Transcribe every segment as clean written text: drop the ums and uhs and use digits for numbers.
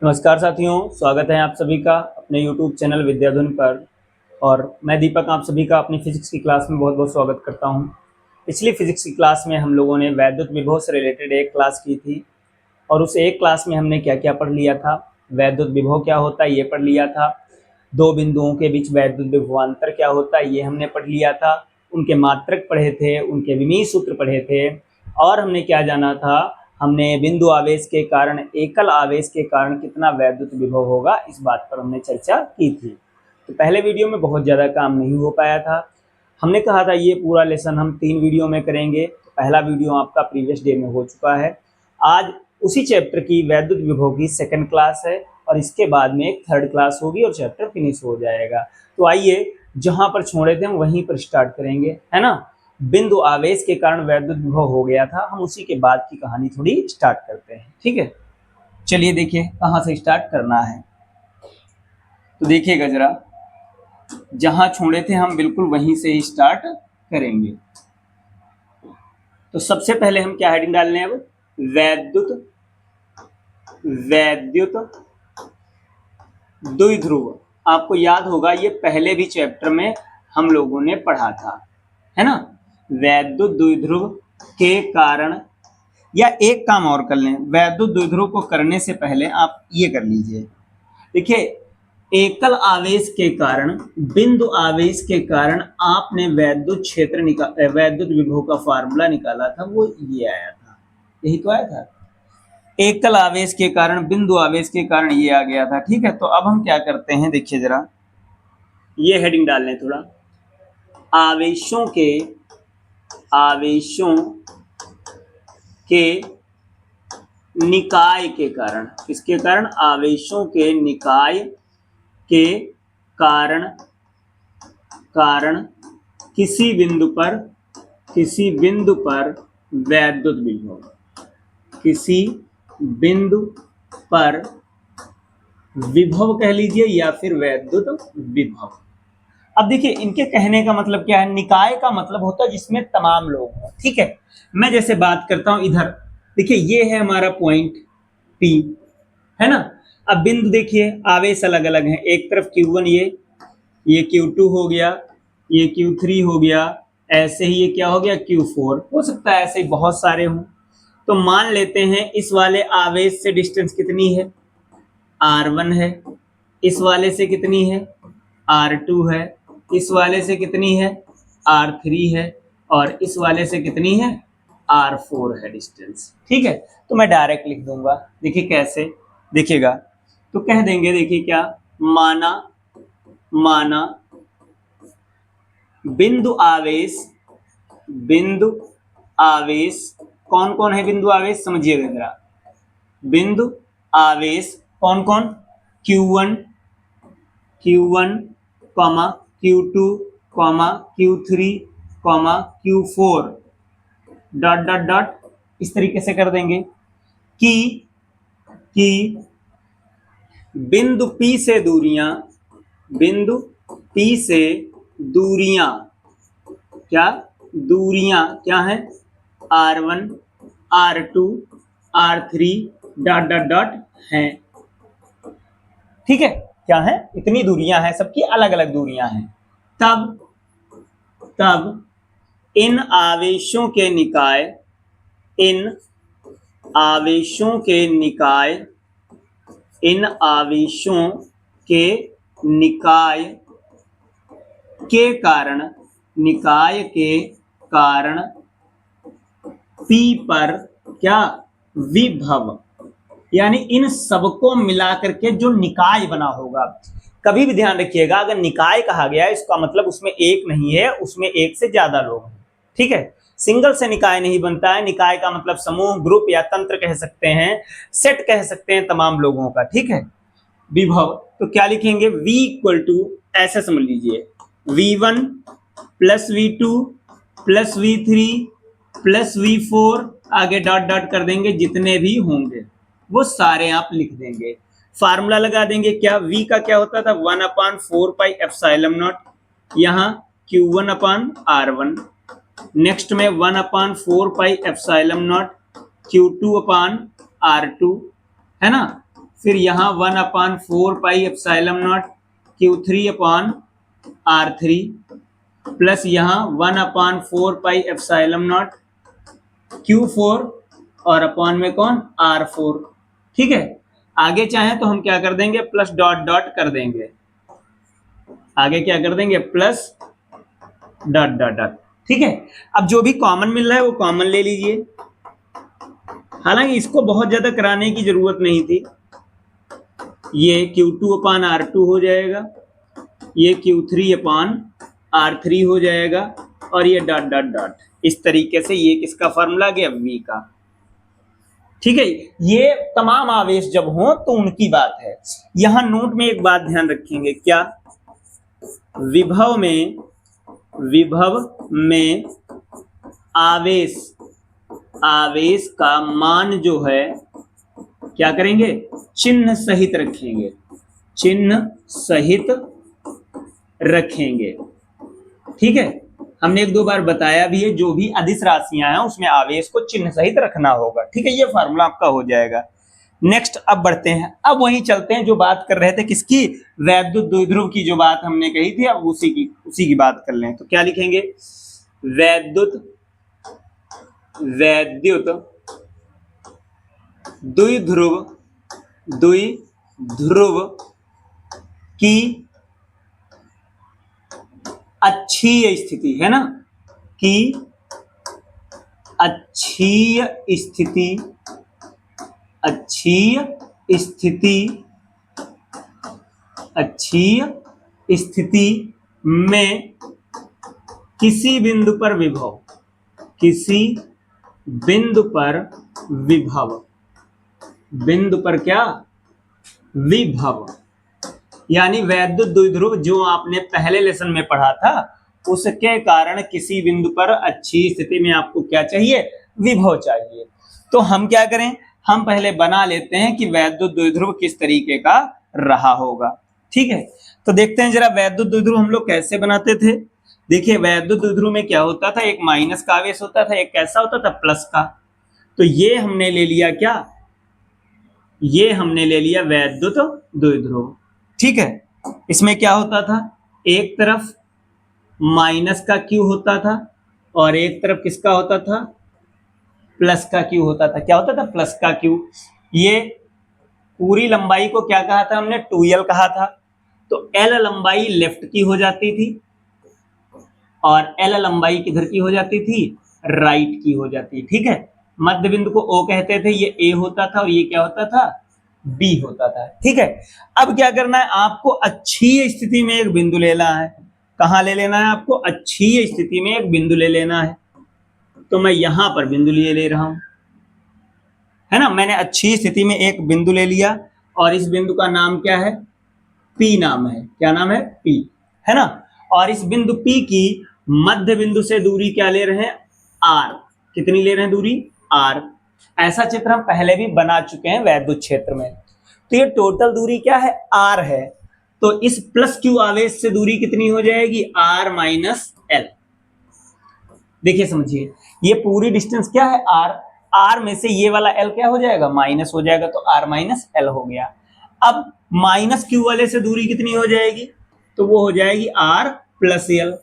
नमस्कार साथियों, स्वागत है आप सभी का अपने YouTube चैनल विद्याधुन पर। और मैं दीपक आप सभी का अपनी फिजिक्स की क्लास में बहुत बहुत स्वागत करता हूं। पिछली फिजिक्स की क्लास में हम लोगों ने वैद्युत विभव से रिलेटेड एक क्लास की थी और उस एक क्लास में हमने क्या क्या पढ़ लिया था। वैद्युत विभव क्या होता है ये पढ़ लिया था। दो बिंदुओं के बीच वैद्युत विभवांतर क्या होता है ये हमने पढ़ लिया था। उनके मात्रक पढ़े थे, उनके विमीय सूत्र पढ़े थे और हमने क्या जाना था, हमने बिंदु आवेश के कारण, एकल आवेश के कारण कितना वैद्युत विभव होगा इस बात पर हमने चर्चा की थी। तो पहले वीडियो में बहुत ज़्यादा काम नहीं हो पाया था। हमने कहा था ये पूरा लेसन हम 3 वीडियो में करेंगे। पहला वीडियो आपका प्रीवियस डे में हो चुका है। आज उसी चैप्टर की वैद्युत विभव की सेकंड क्लास है और इसके बाद में एक थर्ड क्लास होगी और चैप्टर फिनिश हो जाएगा। तो आइए जहाँ पर छोड़े थे हम वहीं पर स्टार्ट करेंगे, है ना। बिंदु आवेश के कारण वैद्युत विभव हो गया था, हम उसी के बाद की कहानी थोड़ी स्टार्ट करते हैं, ठीक है। चलिए देखिए कहाँ से स्टार्ट करना है। तो देखिएगा जरा, जहां छोड़े थे हम बिल्कुल वहीं से ही स्टार्ट करेंगे। तो सबसे पहले हम क्या हेडिंग डालने हैं अब, वैद्युत द्विध्रुव। आपको याद होगा ये पहले भी चैप्टर में हम लोगों ने पढ़ा था, है ना। वैद्युत द्विध्रुव के कारण, या एक काम और कर लें, वैद्युत द्विध्रुव को करने से पहले आप ये कर लीजिए। देखिए, एकल आवेश के कारण, बिंदु आवेश के कारण आपने वैद्युत क्षेत्र वैद्युत विभव का फार्मूला निकाला था, वो ये आया था, यही तो आया था। एकल आवेश के कारण, बिंदु आवेश के कारण ये आ गया था, ठीक है। तो अब हम क्या करते हैं, देखिए जरा, ये हेडिंग डाल लें थोड़ा, आवेशों के निकाय के कारण। किसके कारण? आवेशों के निकाय के कारण किसी बिंदु पर वैद्युत विभव, किसी बिंदु पर विभव कह लीजिए या फिर वैद्युत विभव। अब देखिए इनके कहने का मतलब क्या है। निकाय का मतलब होता है जिसमें तमाम लोग हों, ठीक है। मैं जैसे बात करता हूं इधर, देखिए ये है हमारा पॉइंट P, है ना। अब बिंदु देखिए, आवेश अलग अलग हैं। एक तरफ Q1, ये Q2 हो गया, ये Q3 हो गया, ऐसे ही ये क्या हो गया, Q4 हो सकता है, ऐसे ही बहुत सारे हों। तो मान लेते हैं इस वाले आवेश से डिस्टेंस कितनी है, R1 है। इस वाले से कितनी है, R2 है। इस वाले से कितनी है, R3 है। और इस वाले से कितनी है, R4 है डिस्टेंस, ठीक है। तो मैं डायरेक्ट लिख दूंगा, देखिए कैसे, देखिएगा। तो कह देंगे, देखिए क्या, माना बिंदु आवेश कौन कौन है, बिंदु आवेश समझिएगा जरा। बिंदु आवेश कौन कौन, Q1, Q2, Q3, Q4 dot dot dot, इस तरीके से कर देंगे कि बिंदु P से दूरियां क्या है, R1, R2, R3 dot dot dot हैं, ठीक है। क्या है, इतनी दूरियां हैं, सबकी अलग अलग दूरियां हैं। तब इन आवेशों के निकाय के कारण P पर क्या, विभव, यानी इन सबको मिलाकर के जो निकाय बना होगा। कभी भी ध्यान रखिएगा, अगर निकाय कहा गया है इसका मतलब उसमें एक नहीं है, उसमें एक से ज्यादा लोग हैं, ठीक है। सिंगल से निकाय नहीं बनता है। निकाय का मतलब समूह, ग्रुप या तंत्र कह सकते हैं, सेट कह सकते हैं तमाम लोगों का, ठीक है। विभव तो क्या लिखेंगे, V इक्वल टू, ऐसा समझ लीजिए, V1 plus V2 plus V3 plus V4, आगे डॉट डॉट कर देंगे, जितने भी होंगे वो सारे आप लिख देंगे। फार्मूला लगा देंगे, क्या, V का क्या होता था, 1/4 पाई एप्सिलॉन नॉट, यहाँ Q1/R1, नेक्स्ट में 1/4 पाई एप्सिलॉन नॉट Q2/R2, है ना। फिर यहाँ 1/4 pi epsilon not Q3/R3 plus यहाँ 1/4 पाई एप्सिलॉन नॉट Q4 और अपॉन में कौन R4। ठीक है, आगे चाहे तो हम क्या कर देंगे, प्लस डॉट डॉट कर देंगे, आगे क्या कर देंगे, प्लस डॉट डॉट डॉट। ठीक है, अब जो भी कॉमन मिल रहा है वो कॉमन ले लीजिए। हालांकि इसको बहुत ज्यादा कराने की जरूरत नहीं थी, ये Q2/R2 हो जाएगा, ये Q3/R3 हो जाएगा, और ये डॉट डॉट डॉट। इस तरीके से ये किसका फॉर्मूला गया, V का। ठीक है, ये तमाम आवेश जब हो तो उनकी बात है। यहां नोट में एक बात ध्यान रखेंगे, क्या, विभव में आवेश का मान जो है क्या करेंगे, चिन्ह सहित रखेंगे, चिन्ह सहित रखेंगे। ठीक है, हमने एक दो बार बताया भी है, जो भी अदिश राशियां हैं उसमें आवेश को चिन्ह सहित रखना होगा। ठीक है, ये फार्मूला आपका हो जाएगा। नेक्स्ट अब बढ़ते हैं, अब वहीं चलते हैं जो बात कर रहे थे किसकी, वैद्युत द्विध्रुव की जो बात हमने कही थी, अब उसी की बात कर लें। तो क्या लिखेंगे, वैद्युत द्विध्रुव की अच्छी स्थिति है ना, कि अच्छी स्थिति में किसी बिंदु पर विभव, यानी वैद्युत द्विध्रुव जो आपने पहले लेसन में पढ़ा था, उसके कारण किसी बिंदु पर अच्छी स्थिति में आपको क्या चाहिए, विभव चाहिए। तो हम क्या करें, हम पहले बना लेते हैं कि वैद्युत द्विध्रुव किस तरीके का रहा होगा। ठीक है, तो देखते हैं जरा वैद्युत द्विध्रुव हम लोग कैसे बनाते थे। देखिए, वैद्युत द्विध्रुव में क्या होता था, एक माइनस का आवेश होता था, एक कैसा होता था, प्लस का। तो ये हमने ले लिया क्या, ये हमने ले लिया वैद्युत द्विध्रुव। ठीक है, इसमें क्या होता था, एक तरफ माइनस का Q होता था और एक तरफ किसका होता था, प्लस का Q होता था। क्या होता था, प्लस का Q। ये पूरी लंबाई को क्या कहा था हमने, 2L कहा था। तो L लंबाई लेफ्ट की हो जाती थी और L लंबाई किधर की हो जाती थी, राइट की हो जाती। ठीक है, मध्य बिंदु को O कहते थे, ये A होता था और ये क्या होता था, B होता था। ठीक है, अब क्या करना है, आपको अच्छी स्थिति में एक बिंदु लेना है। कहां ले लेना है आपको, अच्छी स्थिति में एक बिंदु ले लेना है। तो मैं यहां पर बिंदु ले रहा हूं, है ना, मैंने अच्छी स्थिति में एक बिंदु ले लिया और इस बिंदु का नाम क्या है, P नाम है। क्या नाम है, P, है ना। और इस बिंदु P की मध्य बिंदु से दूरी क्या ले रहे हैं, R। कितनी ले रहे हैं दूरी, R। ऐसा चित्र हम पहले भी बना चुके हैं वैद्युत क्षेत्र में। तो ये टोटल दूरी क्या है, R है। तो इस प्लस Q आवेश से दूरी कितनी हो जाएगी, R माइनस L। देखिए समझिए, ये पूरी डिस्टेंस क्या है, R। R में से ये वाला L क्या हो जाएगा, माइनस हो जाएगा, तो R माइनस L हो गया। अब माइनस Q वाले से दूरी कितनी हो जाएगी, तो वो हो जाएगी R प्लस L।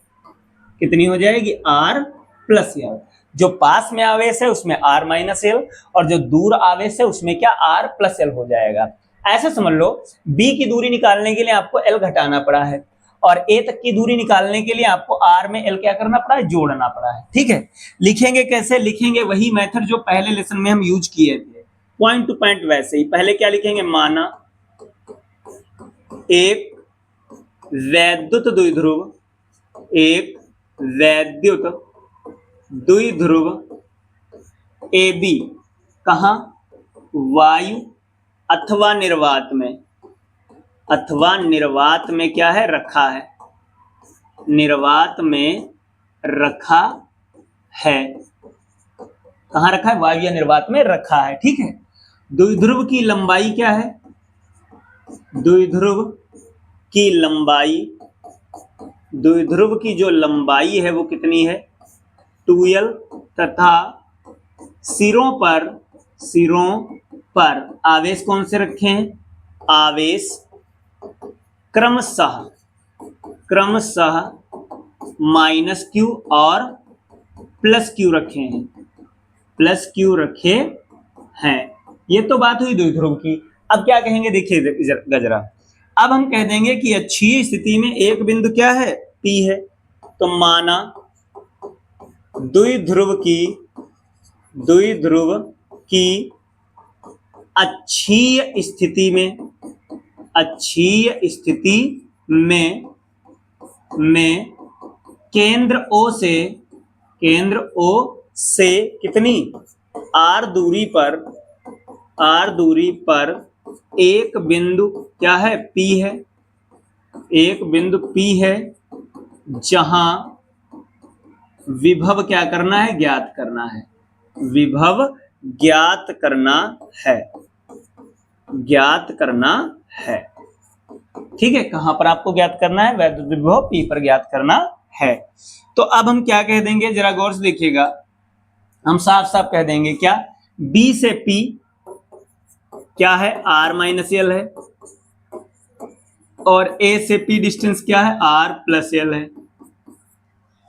कितनी हो जाएगी, R प्लस L। जो पास में आवेश है उसमें R माइनस L और जो दूर आवेश है उसमें क्या, R प्लस L हो जाएगा। ऐसा समझ लो, B की दूरी निकालने के लिए आपको L घटाना पड़ा है और A तक की दूरी निकालने के लिए आपको R में L क्या करना पड़ा है, जोड़ना पड़ा है। ठीक है, लिखेंगे कैसे, लिखेंगे वही मेथड जो पहले लेसन में हम यूज किए थे, पॉइंट टू पॉइंट वैसे ही। पहले क्या लिखेंगे, माना एक वैद्युत द्विध्रुव AB कहां, वायु अथवा निर्वात में क्या है, रखा है, निर्वात में रखा है। कहां रखा है, वायु या निर्वात में रखा है। ठीक है, द्विध्रुव की लंबाई क्या है, द्विध्रुव की जो लंबाई है वो कितनी है, 2L, तथा सिरों पर आवेश कौन से रखे हैं, आवेश क्रमशः क्रमशः माइनस क्यू और प्लस क्यू रखे हैं, प्लस क्यू रखे हैं। ये तो बात हुई द्विध्रुव की। अब क्या कहेंगे देखिए गजरा, अब हम कह देंगे कि अक्षीय स्थिति में एक बिंदु क्या है, P है। तो माना द्विध्रुव की अक्षीय स्थिति में केंद्र O से कितनी r दूरी पर एक बिंदु क्या है, P है, एक बिंदु P है, जहां विभव क्या करना है, ज्ञात करना है, विभव ज्ञात करना है। ठीक है, कहां पर आपको ज्ञात करना है, वैद्युत विभव P पर ज्ञात करना है। तो अब हम क्या कह देंगे, जरा गौर से देखिएगा, हम साफ साफ कह देंगे क्या, B से P क्या है, R माइनस L है, और A से P डिस्टेंस क्या है, R प्लस L है।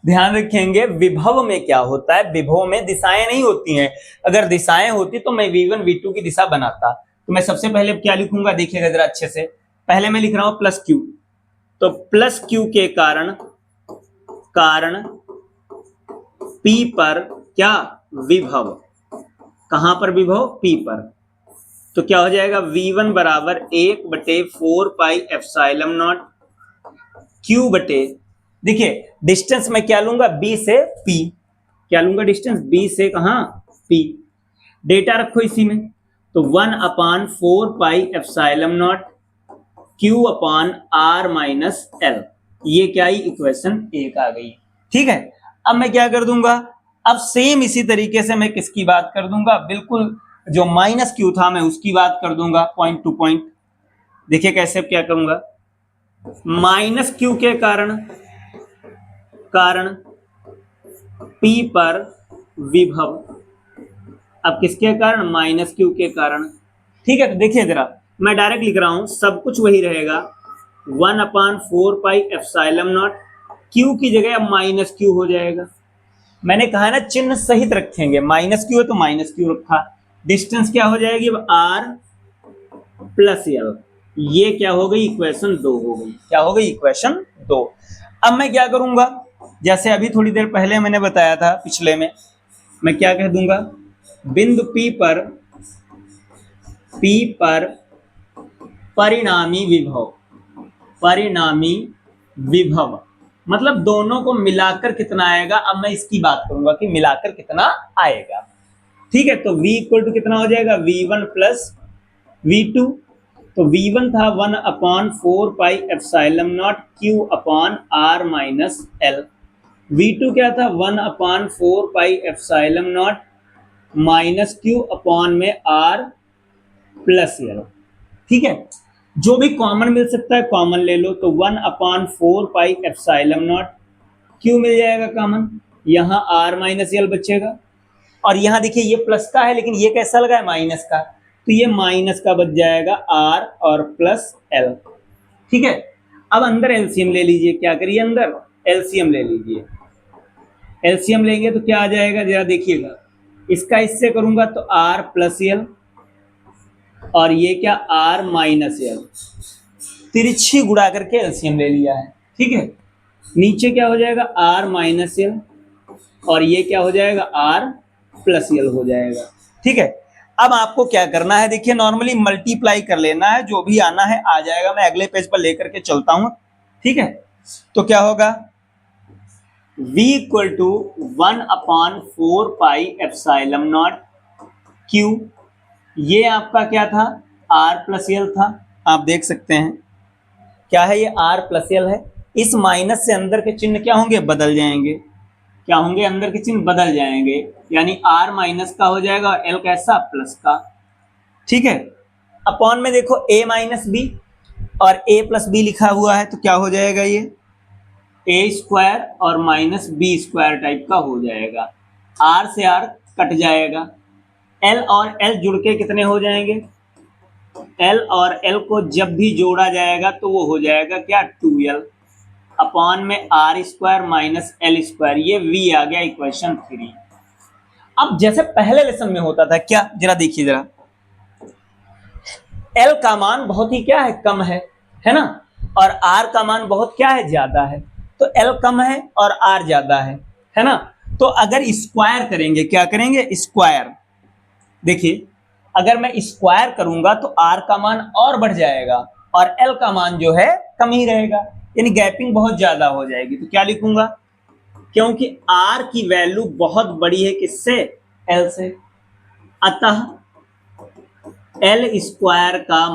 ध्यान रखेंगे विभव में क्या होता है, विभव में दिशाएं नहीं होती हैं। अगर दिशाएं होती तो मैं V1 V2 की दिशा बनाता। तो मैं सबसे पहले क्या लिखूंगा, देखिएगा जरा अच्छे से, पहले मैं लिख रहा हूं प्लस क्यू। तो प्लस क्यू के कारण P पर क्या, विभव, कहां पर विभव, P पर। तो क्या हो जाएगा, V1 बराबर 1/4 पाई एप्सिलॉन नॉट Q बटे, देखिए डिस्टेंस मैं क्या लूंगा, B से P, क्या लूंगा डिस्टेंस, B से कहां, P। डेटा रखो इसी में, तो 1/4 pi epsilon naught Q upon R minus L, ये क्या ही इक्वेशन 1 आ गई। ठीक है, अब मैं क्या कर दूंगा, अब सेम इसी तरीके से मैं किसकी बात कर दूंगा, बिल्कुल जो माइनस क्यू था मैं उसकी बात कर दूंगा, पॉइंट टू पॉइंट। देखिए कैसे क्या करूंगा, माइनस क्यू के कारण P पर विभव, अब किसके कारण, माइनस क्यू के कारण। ठीक है, तो देखिए जरा मैं डायरेक्ट लिख रहा हूं, सब कुछ वही रहेगा, 1/4 पाई एप्सिलॉन नॉट, क्यू की जगह अब माइनस क्यू हो जाएगा। मैंने कहा ना चिन्ह सहित रखेंगे, माइनस क्यू है तो माइनस क्यू रखा, डिस्टेंस क्या हो जाएगी, R प्लस L, ये क्या हो गई, इक्वेशन 2 हो गई। क्या हो गई, इक्वेशन 2। अब मैं क्या करूंगा, जैसे अभी थोड़ी देर पहले मैंने बताया था पिछले में, मैं क्या कह दूंगा, बिंदु P पर परिणामी विभव मतलब दोनों को मिलाकर कितना आएगा। अब मैं इसकी बात करूंगा कि मिलाकर कितना आएगा। ठीक है, तो V इक्वल टू कितना हो जाएगा, V1 प्लस V2। तो V1 था 1/4 pi epsilon naught Q upon R minus L। V2 क्या था, 1/4 pi epsilon not minus Q upon में R प्लस L। ठीक है, जो भी कॉमन मिल सकता है कॉमन ले लो, तो 1/4 पाई एप्सिलॉन नॉट Q मिल जाएगा कॉमन, यहाँ R माइनस L बचेगा, और यहाँ देखिए ये प्लस का है लेकिन ये कैसा लगा है, माइनस का, तो ये माइनस का बच जाएगा R और प्लस L। ठीक है, अब अंदर एलसीएम ले लीजिए, क्या करिए अंदर एलसीएम ले लीजिए। एलसीएम लेंगे तो क्या आ जाएगा, जरा देखिएगा, इसका इससे करूंगा तो R प्लस L और ये क्या R माइनस L, तिरछी गुणा करके एलसीएम ले लिया है। ठीक है, नीचे क्या हो जाएगा, R माइनस L और ये क्या हो जाएगा, R प्लस L हो जाएगा। ठीक है, अब आपको क्या करना है, देखिए नॉर्मली मल्टीप्लाई कर लेना है, जो भी आना है आ जाएगा। मैं अगले पेज पर लेकर के चलता हूं। ठीक है, तो क्या होगा, V equal to 1/4 pi epsilon naught Q, ये आपका क्या था, R प्लस L था। आप देख सकते हैं क्या है, ये R प्लस L है। इस माइनस से अंदर के चिन्ह क्या होंगे, बदल जाएंगे। क्या होंगे, अंदर के चिन्ह बदल जाएंगे, यानी R माइनस का हो जाएगा और L कैसा, प्लस का। ठीक है, अपॉन में देखो A माइनस बी और A प्लस बी लिखा हुआ है, तो क्या हो जाएगा, ये A स्क्वायर और माइनस बी स्क्वायर टाइप का हो जाएगा। R से R कट जाएगा, L और L जुड़ के कितने हो जाएंगे, एल और एल को जब भी जोड़ा जाएगा तो वो हो जाएगा क्या 2l अपॉन में R square minus L square, ये v आ गया इक्वेशन 3। अब जैसे पहले लेसन में होता था क्या, जरा देखिए जरा, एल का मान बहुत ही क्या है, कम है ना, और आर का मान बहुत क्या है, ज्यादा है। तो एल कम है और आर ज्यादा है ना। तो अगर स्क्वायर करेंगे, क्या करेंगे, स्क्वायर, देखिए अगर मैं स्क्वायर करूंगा तो आर का मान और बढ़ जाएगा और एल का मान जो है कम ही रहेगा, यानी गैपिंग बहुत ज्यादा हो जाएगी। तो क्या लिखूंगा, क्योंकि आर की वैल्यू बहुत बड़ी है किससे, एल से, अतः एल स्क्वायर का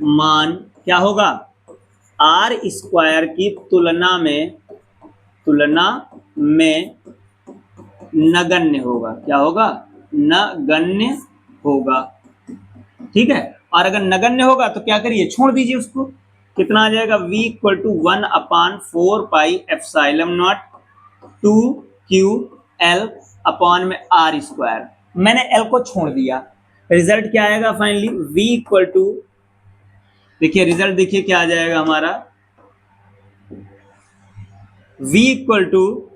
मान क्या होगा, आर स्क्वायर की तुलना में नगण्य होगा। क्या होगा, नगण्य होगा, ठीक है। और अगर नगण्य होगा तो क्या करिए, छोड़ दीजिए उसको, कितना आ जाएगा, v equal to 1/4 pi epsilon naught 2ql upon में आर स्क्वायर। मैंने l को छोड़ दिया, रिजल्ट क्या आएगा फाइनली, v इक्वल टू, देखिए रिजल्ट देखिए क्या आ जाएगा हमारा, v equal to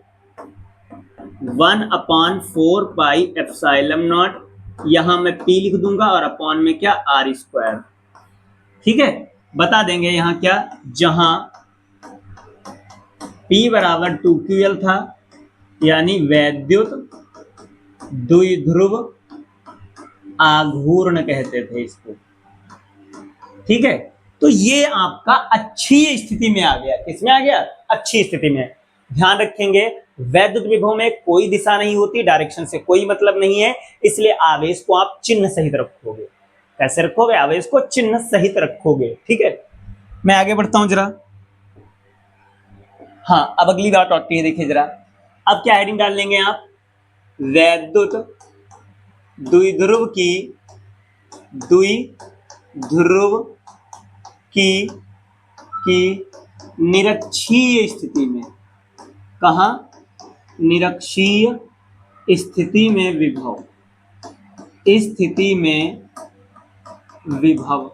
1/4 pi epsilon naught, यहां मैं p लिख दूंगा और अपॉन में क्या, आर स्क्वायर, ठीक है। बता देंगे यहां क्या, जहां p बराबर 2ql था, यानी वैद्युत द्विध्रुव आघूर्ण कहते थे इसको, ठीक है। तो ये आपका अच्छी स्थिति में आ गया, किसमें आ गया, अच्छी स्थिति में। ध्यान रखेंगे वैद्युत विभव में कोई दिशा नहीं होती, डायरेक्शन से कोई मतलब नहीं है, इसलिए आवेश को आप चिन्ह सहित रखोगे। कैसे रखोगे, आवेश को चिन्ह सहित रखोगे, ठीक है। मैं आगे बढ़ता हूं जरा, हाँ अब अगली बात आती है, देखिए जरा, अब क्या हेडिंग डाल लेंगे आप, वैद्युत द्विध्रुव की निरक्षीय स्थिति में, कहा, निरक्षीय स्थिति में विभव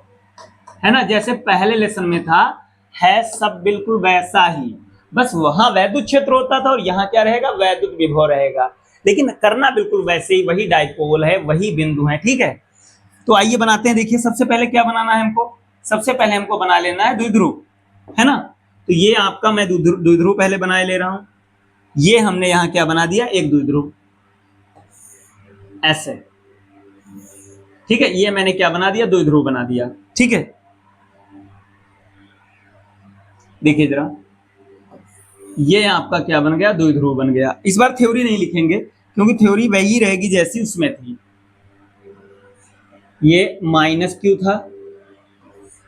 है ना, जैसे पहले लेसन में था, है सब बिल्कुल वैसा ही, बस वहां वैद्युत क्षेत्र होता था और यहाँ क्या रहेगा, वैद्युत विभव रहेगा, लेकिन करना बिल्कुल वैसे ही, वही डाइपोल है, वही बिंदु है, ठीक है। तो आइए बनाते हैं, देखिए सबसे पहले क्या बनाना है हमको, सबसे पहले हमको बना लेना है द्विध्रुव, है ना। तो ये आपका मैं द्विध्रुव पहले बना ले रहा हूं, ये हमने यहां क्या बना दिया, एक द्विध्रुव, ऐसे, ठीक है। ये मैंने क्या बना दिया, द्विध्रुव बना दिया, ठीक है। देखिए जरा, ये आपका क्या बन गया, द्विध्रुव बन गया। इस बार थ्योरी नहीं लिखेंगे क्योंकि थ्योरी वही रहेगी जैसी उसमें थी। ये माइनस क्यू था,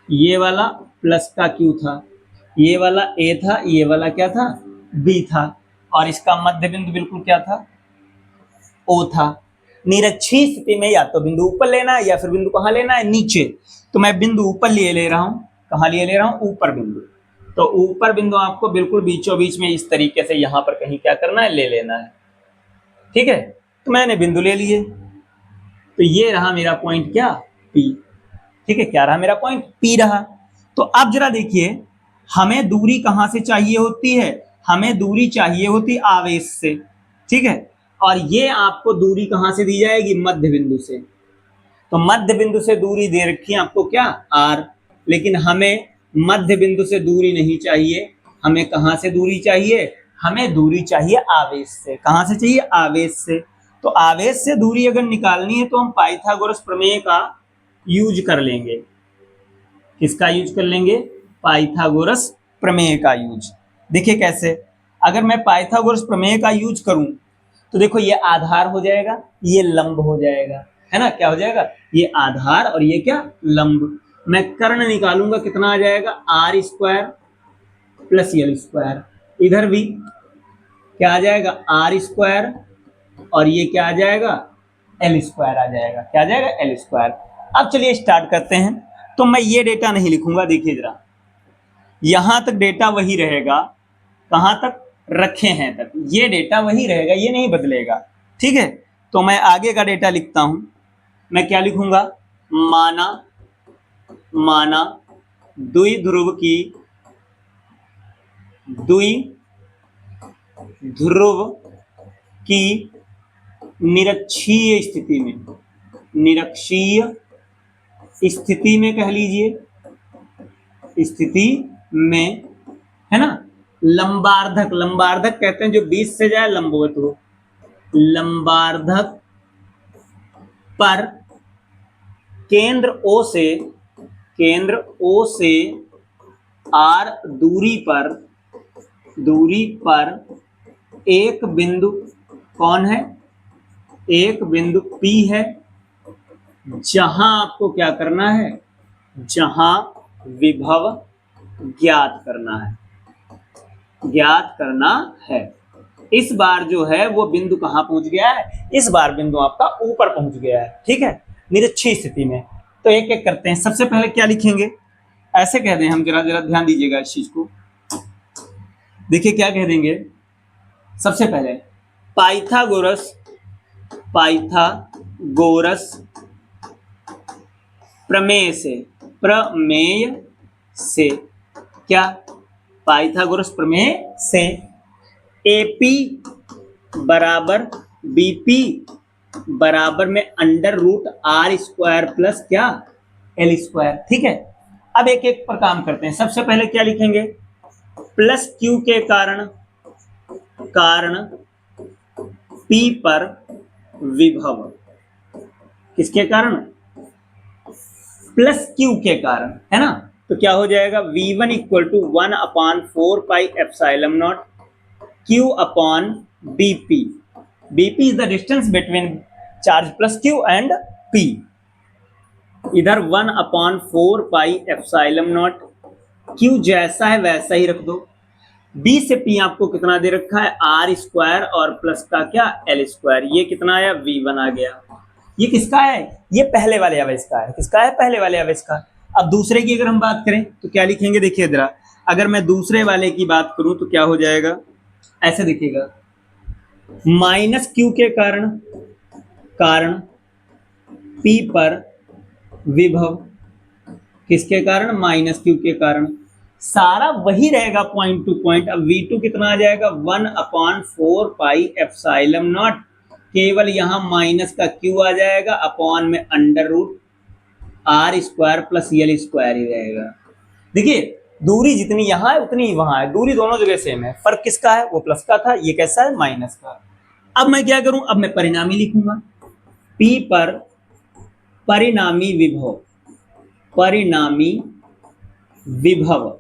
ये वाला प्लस का क्यू था, ये वाला ए था, ये वाला क्या था, बी था, और इसका मध्य बिंदु बिल्कुल क्या था, ओ था। निरक्षीय स्थिति में या तो बिंदु ऊपर लेना है या फिर बिंदु कहां लेना है, नीचे। तो मैं बिंदु ऊपर लिए ले रहा हूं, कहां लिए ले रहा हूं, ऊपर बिंदु। तो ऊपर बिंदु आपको बिल्कुल बीचों बीच में इस तरीके से यहां पर कहीं क्या करना है, ले लेना है, ठीक है। तो मैंने बिंदु ले लिए, तो ये रहा मेरा पॉइंट क्या, पी, ठीक है। क्या रहा मेरा पॉइंट, पी रहा। तो अब जरा देखिए, हमें दूरी कहां से चाहिए होती है, हमें दूरी चाहिए होती आवेश से, ठीक है। और ये आपको दूरी कहां से दी जाएगी, मध्य बिंदु से। तो मध्य बिंदु से दूरी दे रखी है आपको क्या, आर, लेकिन हमें मध्य बिंदु से दूरी नहीं चाहिए, हमें कहां से दूरी चाहिए, हमें दूरी चाहिए आवेश से। कहां से चाहिए, आवेश से। तो आवेश से दूरी अगर निकालनी है तो हम पाइथागोरस प्रमेय का यूज कर लेंगे। किसका यूज कर लेंगे, पाइथागोरस प्रमेय का यूज। देखिए कैसे, अगर मैं पाइथागोरस प्रमेय का यूज करूं तो देखो ये आधार हो जाएगा, ये लंब हो जाएगा, है ना। क्या हो जाएगा, ये आधार और ये क्या, लंब। मैं कर्ण निकालूंगा, कितना आ जाएगा, R square plus L square. इधर भी क्या आ जाएगा, आर स्क्वायर और ये क्या आ जाएगा, एल स्क्वायर आ जाएगा। क्या आ जाएगा, एल स्क्वायर। अब चलिए स्टार्ट करते हैं। तो मैं ये डेटा नहीं लिखूंगा, देखिए जरा, यहां तक डेटा वही रहेगा, कहां तक रखे हैं तक, ये डेटा वही रहेगा, ये नहीं बदलेगा, ठीक है। तो मैं आगे का डेटा लिखता हूं, मैं क्या लिखूंगा, माना माना द्विध्रुव की निरक्षीय स्थिति में कह लीजिए, स्थिति में, है ना। लंबार्धक कहते हैं जो 20 से जाए लंबवत हो। लंबार्धक पर केंद्र O से R दूरी पर एक बिंदु कौन है, एक बिंदु P है, जहां आपको क्या करना है, जहां विभव ज्ञात करना है। इस बार जो है वो बिंदु कहां पहुंच गया है, इस बार बिंदु आपका ऊपर पहुंच गया है, ठीक है, निरक्षीय स्थिति में। तो एक एक करते हैं। सबसे पहले क्या लिखेंगे, ऐसे कह दें हम, जरा ध्यान दीजिएगा इस चीज को। देखिए क्या कह देंगे, सबसे पहले पाइथागोरस प्रमेय से क्या, पाइथागोरस प्रमेय से AP बराबर BP बराबर में √R² प्लस क्या, L²। ठीक है, अब एक एक पर काम करते हैं। सबसे पहले क्या लिखेंगे, प्लस Q के कारण P पर विभव, किसके कारण, प्लस Q के कारण, है ना। तो क्या हो जाएगा, V1 = 1/4 pi epsilon naught Q upon BP। BP is the distance between charge plus Q and P। इधर 1/4 पाई एप्सिलॉन नॉट, Q जैसा है वैसा ही रख दो। B से P आपको कितना दे रखा है, R² और प्लस का क्या, L²। ये कितना आया, V1 आ गया। ये किसका है, ये पहले वाले आवेश का है। किसका है, पहले वाले आवेश का। अब दूसरे की अगर हम बात करें तो क्या लिखेंगे, देखिए जरा, अगर मैं दूसरे वाले की बात करूं तो क्या हो जाएगा, ऐसे देखिएगा, माइनस Q के कारण P पर विभव, किसके कारण, माइनस Q के कारण। सारा वही रहेगा पॉइंट टू पॉइंट। अब V2 कितना आ जाएगा, 1/4 पाई एप्सिलॉन नॉट, केवल यहां माइनस का Q आ जाएगा, अपॉन में √R² प्लस L² ही रहेगा। देखिए दूरी जितनी यहां है उतनी ही वहां है, दूरी दोनों जगह सेम है, फर्क किसका है, वो प्लस का था, ये कैसा है, माइनस का। अब मैं क्या करूं, अब मैं परिणामी लिखूंगा, P पर परिणामी विभव,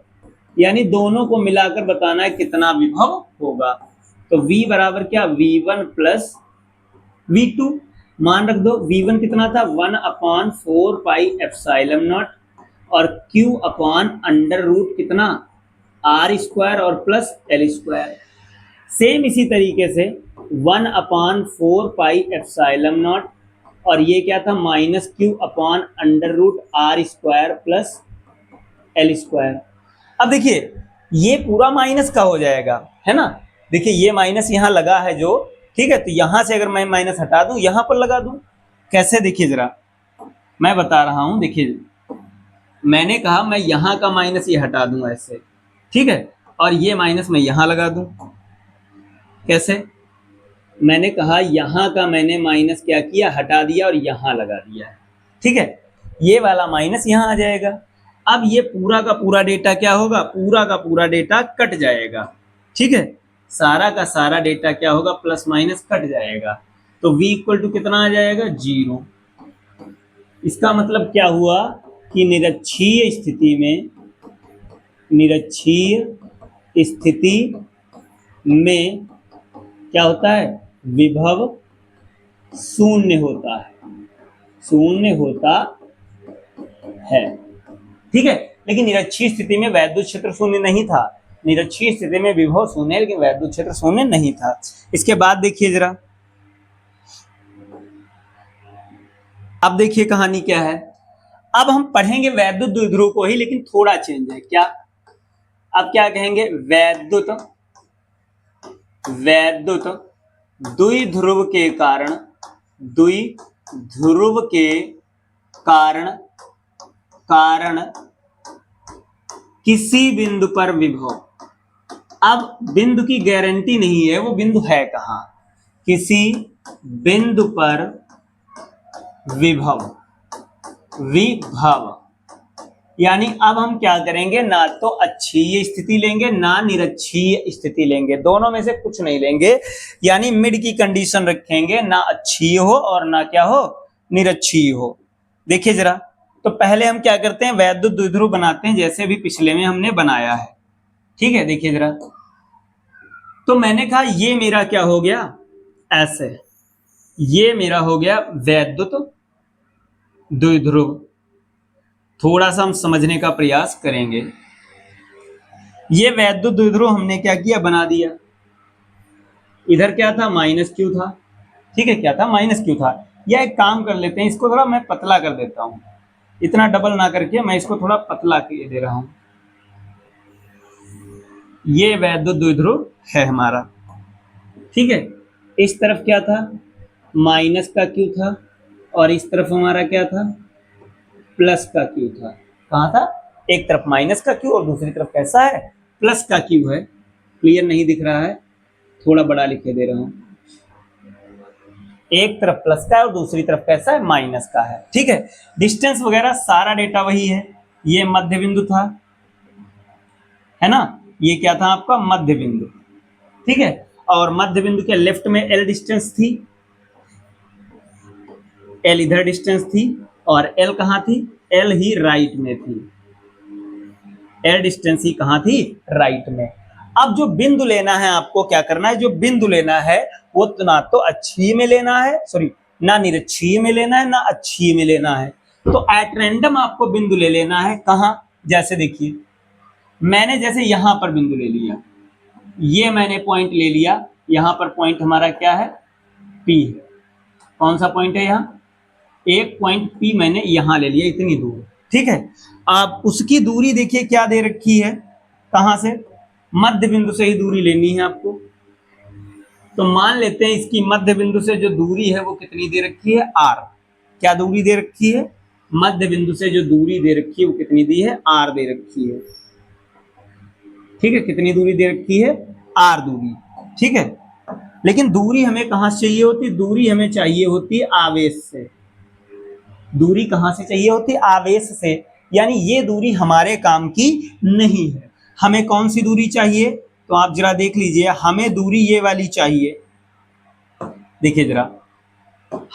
यानी दोनों को मिलाकर बताना है कितना विभव होगा। तो V बराबर क्या, V1 प्लस V2, मान रख दो। V1 कितना था, 1/4 पाई एप्सिलॉन नॉट, और Q अपॉन √ कितना, R² और प्लस L²। सेम इसी तरीके से 1/4 पाई एप्सिलॉन नॉट, और ये क्या था, minus Q upon √R² plus L²। अब देखिए ये पूरा माइनस का हो जाएगा, है ना। देखिए ये माइनस यहाँ लगा है जो, ठीक है, तो यहां से अगर मैं माइनस हटा दूं, यहां पर लगा दूं, कैसे, देखिए जरा मैं बता रहा हूं। देखिए मैंने कहा मैं यहां का माइनस ये हटा दूं ऐसे, ठीक है, और ये माइनस मैं यहां लगा दूं, कैसे, मैंने कहा यहां का मैंने माइनस क्या किया, हटा दिया और यहां लगा दिया, ठीक है, ये वाला माइनस यहां आ जाएगा। अब ये पूरा का पूरा डेटा क्या होगा, पूरा का पूरा डेटा कट जाएगा, ठीक है, सारा का सारा डेटा क्या होगा, प्लस माइनस कट जाएगा। तो V = कितना आ जाएगा, 0। इसका मतलब क्या हुआ कि निरक्षीय स्थिति में क्या होता है, विभव शून्य होता है, ठीक है। लेकिन निरक्षीय स्थिति में वैद्युत क्षेत्र शून्य नहीं था। निरक्षीय स्थिति में विभव शून्य, लेकिन वैद्युत क्षेत्र शून्य नहीं था। इसके बाद देखिए जरा, अब देखिए कहानी क्या है। अब हम पढ़ेंगे वैद्युत द्विध्रुव को ही, लेकिन थोड़ा चेंज है। क्या, अब क्या कहेंगे, वैद्युत द्विध्रुव के कारण कारण किसी बिंदु पर विभव। अब बिंदु की गारंटी नहीं है, वो बिंदु है कहां। किसी बिंदु पर विभव, विभव यानी अब हम क्या करेंगे, ना तो अक्षीय स्थिति लेंगे ना निरक्षीय स्थिति लेंगे, दोनों में से कुछ नहीं लेंगे। यानी मिड की कंडीशन रखेंगे, ना अक्षीय हो और ना क्या हो, निरक्षीय हो। देखिए जरा, तो पहले हम क्या करते हैं, वैद्युत द्विध्रुव बनाते हैं जैसे अभी पिछले में हमने बनाया है। ठीक है, देखिए जरा, तो मैंने कहा ये मेरा क्या हो गया, ऐसे ये मेरा हो गया वैद्युत द्विध्रुव। थोड़ा सा हम समझने का प्रयास करेंगे। ये वैद्युत द्विध्रुव हमने क्या किया, बना दिया। इधर क्या था, माइनस क्यू था। ठीक है, क्या था, माइनस क्यू था। या एक काम कर लेते हैं, इसको थोड़ा मैं पतला कर देता हूं, इतना डबल ना करके मैं इसको थोड़ा पतला किए दे रहा हूं। ये वैद्युत द्विध्रुव है हमारा। ठीक है, इस तरफ क्या था, माइनस का क्यू था, और इस तरफ हमारा क्या था, प्लस का क्यू था। कहां था, एक तरफ माइनस का क्यू और दूसरी तरफ कैसा है, प्लस का क्यू है। क्लियर नहीं दिख रहा है, थोड़ा बड़ा लिखे दे रहा हूं। एक तरफ प्लस का है और दूसरी तरफ कैसा है, माइनस का है। ठीक है, डिस्टेंस वगैरह सारा डेटा वही है। ये मध्य बिंदु था, है ना, ये क्या था आपका, मध्य बिंदु। ठीक है, और मध्य बिंदु के लेफ्ट में एल डिस्टेंस थी, एल इधर डिस्टेंस थी, और एल कहां थी, एल ही राइट में थी। एल डिस्टेंस ही कहां थी, राइट में। अब जो बिंदु लेना है आपको, क्या करना है, जो बिंदु लेना है वो तो ना तो अक्षीय में लेना है, सॉरी, ना निरक्षीय में लेना है ना अक्षीय में लेना है। तो एट रैंडम आपको बिंदु ले लेना है। कहां, जैसे देखिए, मैंने जैसे यहां पर बिंदु ले लिया, ये मैंने पॉइंट ले लिया, यहां पर पॉइंट हमारा क्या है, पी। कौन सा पॉइंट है, यहां एक पॉइंट पी मैंने यहां ले लिया, इतनी दूर। ठीक है, आप उसकी दूरी देखिए क्या दे रखी है, कहां से, मध्य बिंदु से ही दूरी लेनी है आपको। तो मान लेते हैं इसकी मध्य बिंदु से जो दूरी है वो कितनी दे रखी है, आर। क्या दूरी दे रखी है, मध्य बिंदु से जो दूरी दे रखी है वो कितनी दी है, आर दे रखी है। ठीक है, कितनी दूरी दे रखी है, आर दूरी। ठीक है, लेकिन दूरी हमें कहां से चाहिए होती, दूरी हमें चाहिए होती है आवेश से। दूरी कहां से चाहिए होती है, आवेश से। यानी ये दूरी हमारे काम की नहीं है। हमें कौन सी दूरी चाहिए, तो आप जरा देख लीजिए, हमें दूरी ये वाली चाहिए। देखिए जरा,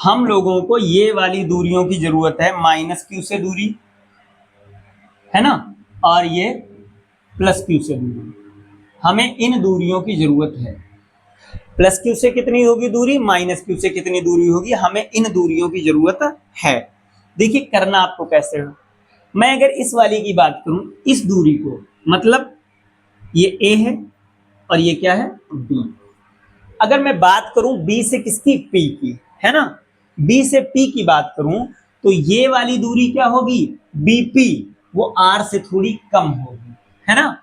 हम लोगों को ये वाली दूरियों की जरूरत है, माइनस क्यू से दूरी है ना, और ये प्लस क्यू से दूरी। हमें इन दूरियों की जरूरत है। प्लस क्यू से कितनी होगी दूरी, माइनस क्यू से कितनी दूरी होगी, हमें इन दूरियों की जरूरत है। देखिए करना आपको कैसे हो, मैं अगर इस वाली की बात करूं, इस दूरी को, मतलब ये ए है और ये क्या है, बी। अगर मैं बात करूं बी से किसकी, पी की, है ना, बी से पी की बात करूं, तो ये वाली दूरी क्या होगी, बीपी, वो आर से थोड़ी कम होगी, है ना।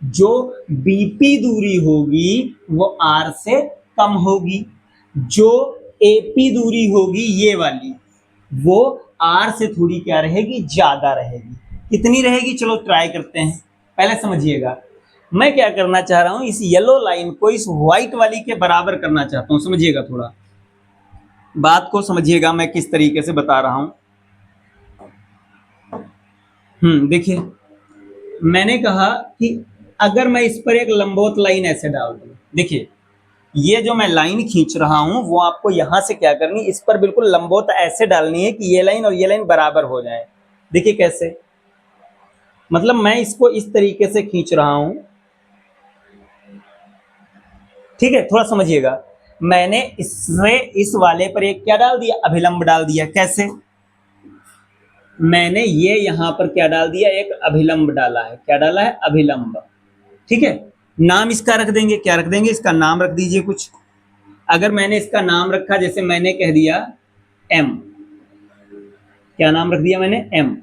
जो बीपी दूरी होगी वो आर से कम होगी। जो एपी दूरी होगी ये वाली, वो आर से थोड़ी क्या रहेगी, ज्यादा रहेगी। कितनी रहेगी, चलो ट्राई करते हैं। पहले समझिएगा, मैं क्या करना चाह रहा हूं, इस येलो लाइन को इस व्हाइट वाली के बराबर करना चाहता हूं। समझिएगा, थोड़ा बात को समझिएगा, मैं किस तरीके से बता रहा हूं। देखिए, मैंने कहा कि अगर मैं इस पर एक लंबवत लाइन ऐसे डाल दूं, देखिए ये जो मैं लाइन खींच रहा हूं वो आपको यहां से क्या करनी, इस पर बिल्कुल लंबवत ऐसे डालनी है कि ये लाइन और ये लाइन बराबर हो जाए। देखिए कैसे, मतलब मैं इसको इस तरीके से खींच रहा हूं। ठीक है, थोड़ा समझिएगा, मैंने इससे इस वाले पर एक क्या डाल दिया, अभिलंब डाल दिया। कैसे, मैंने ये यहां पर क्या डाल दिया, एक अभिलंब डाला है। क्या डाला है, अभिलंब। ठीक है, नाम इसका रख देंगे, क्या रख देंगे, इसका नाम रख दीजिए कुछ। अगर मैंने इसका नाम रखा, जैसे मैंने कह दिया एम, क्या नाम रख दिया मैंने, एम।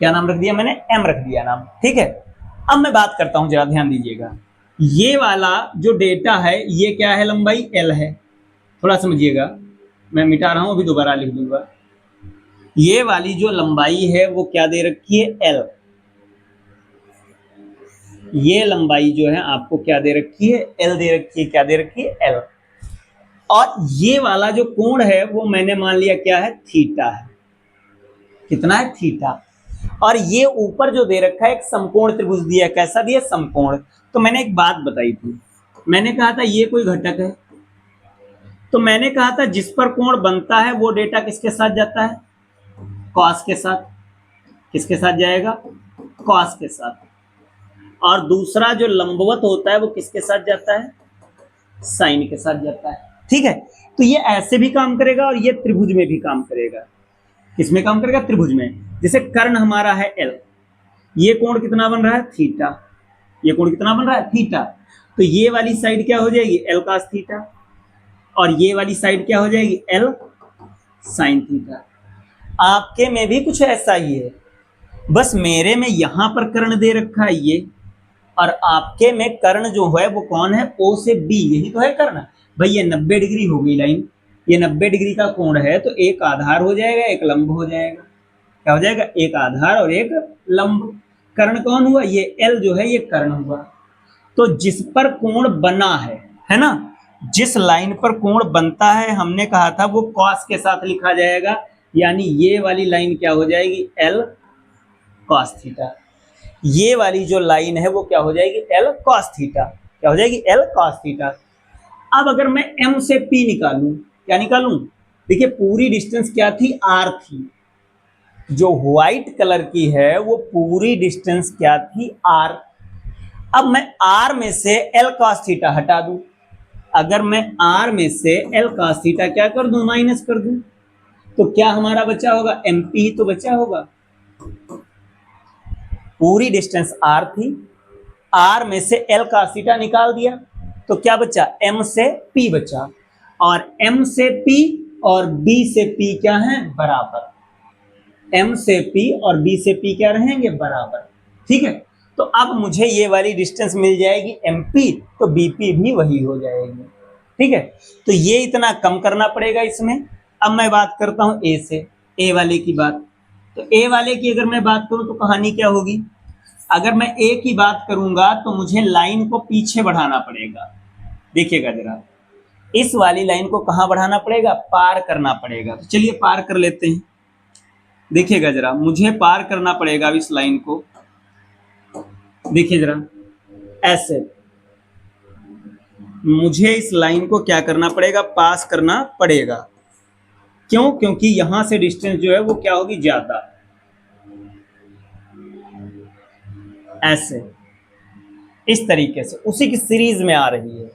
क्या नाम रख दिया मैंने, एम रख दिया नाम। ठीक है, अब मैं बात करता हूं, जरा ध्यान दीजिएगा। ये वाला जो डेटा है ये क्या है, लंबाई एल है। थोड़ा समझिएगा, मैं मिटा रहा हूं, अभी दोबारा लिख दूंगा। ये वाली जो लंबाई है वो क्या दे रखी है, एल। ये लंबाई जो है आपको क्या दे रखी है, एल दे रखी है। क्या दे रखी है, एल। और ये वाला जो कोण है वो मैंने मान लिया क्या है, थीटा है। कितना है, थीटा। और ये ऊपर जो दे रखा है एक समकोण त्रिभुज दिया है। कैसा दिया, समकोण। तो मैंने एक बात बताई थी, मैंने कहा था ये कोई घटक है, तो मैंने कहा था जिस पर कोण बनता है वो डेटा किसके साथ जाता है, कॉस के साथ। किसके साथ जाएगा, कॉस के साथ। और दूसरा जो लंबवत होता है वो किसके साथ जाता है, साइन के साथ जाता है। ठीक है, तो ये ऐसे भी काम करेगा और ये त्रिभुज में भी काम करेगा। किसमें काम करेगा, त्रिभुज में। जैसे कर्ण हमारा है एल, ये कोण कितना बन रहा है, थीटा। ये कोण कितना बन रहा है, थीटा। तो ये वाली साइड क्या हो जाएगी, एल cos थीटा, और ये वाली साइड क्या हो जाएगी, एल sin थीटा। आपके में भी कुछ ऐसा ही है, बस मेरे में यहां पर कर्ण दे रखा है ये, और आपके में कर्ण जो है वो कौन है, ओ से बी, यही तो है कर्ण। भाई ये 90 डिग्री हो गई लाइन, ये 90 डिग्री का कोण है, तो एक आधार हो जाएगा, एक लंब हो जाएगा। क्या हो जाएगा, एक आधार और एक लंब। कर्ण कौन हुआ, ये एल जो है ये कर्ण हुआ। तो जिस पर कोण बना है ना, जिस लाइन पर कोण बनता है हमने कहा था वो कॉस के साथ लिखा जाएगा, यानी ये वाली लाइन क्या हो जाएगी, एल कॉस थीटा। ये वाली जो लाइन है वो क्या हो जाएगी, एल कॉस थीटा। क्या हो जाएगी, एल कॉस थीटा। अब अगर मैं एम से पी निकालूं, क्या निकालूं, देखिए पूरी डिस्टेंस क्या थी, आर थी। जो व्हाइट कलर की है वो पूरी डिस्टेंस क्या थी, आर। अब मैं आर में से एल कॉस थीटा हटा दूं। अगर मैं आर में से एल कॉस थीटा क्या कर दूं, माइनस कर दूं, तो क्या हमारा बचा होगा, एम पी ही तो बचा होगा। पूरी डिस्टेंस आर थी, आर में से एल का थीटा निकाल दिया, तो क्या बचा, एम से पी बचा। और एम से पी और बी से पी क्या है, बराबर। एम से पी और बी से पी क्या रहेंगे, बराबर। ठीक है, तो अब मुझे ये वाली डिस्टेंस मिल जाएगी एम पी, तो बी पी भी वही हो जाएगी। ठीक है, तो ये इतना कम करना पड़ेगा इसमें। अब मैं बात करता हूं ए से, ए वाले की बात। तो ए वाले की अगर मैं बात करूं तो कहानी क्या होगी, अगर मैं ए की बात करूंगा तो मुझे लाइन को पीछे बढ़ाना पड़ेगा। देखिएगा जरा, इस वाली लाइन को कहां बढ़ाना पड़ेगा, पार करना पड़ेगा। तो चलिए पार कर लेते हैं। देखिएगा जरा, मुझे पार करना पड़ेगा अब इस लाइन को। देखिए जरा, ऐसे मुझे इस लाइन को क्या करना पड़ेगा, पास करना पड़ेगा। क्यों, क्योंकि यहां से डिस्टेंस जो है वो क्या होगी, ज्यादा। ऐसे इस तरीके से उसी की सीरीज में आ रही है।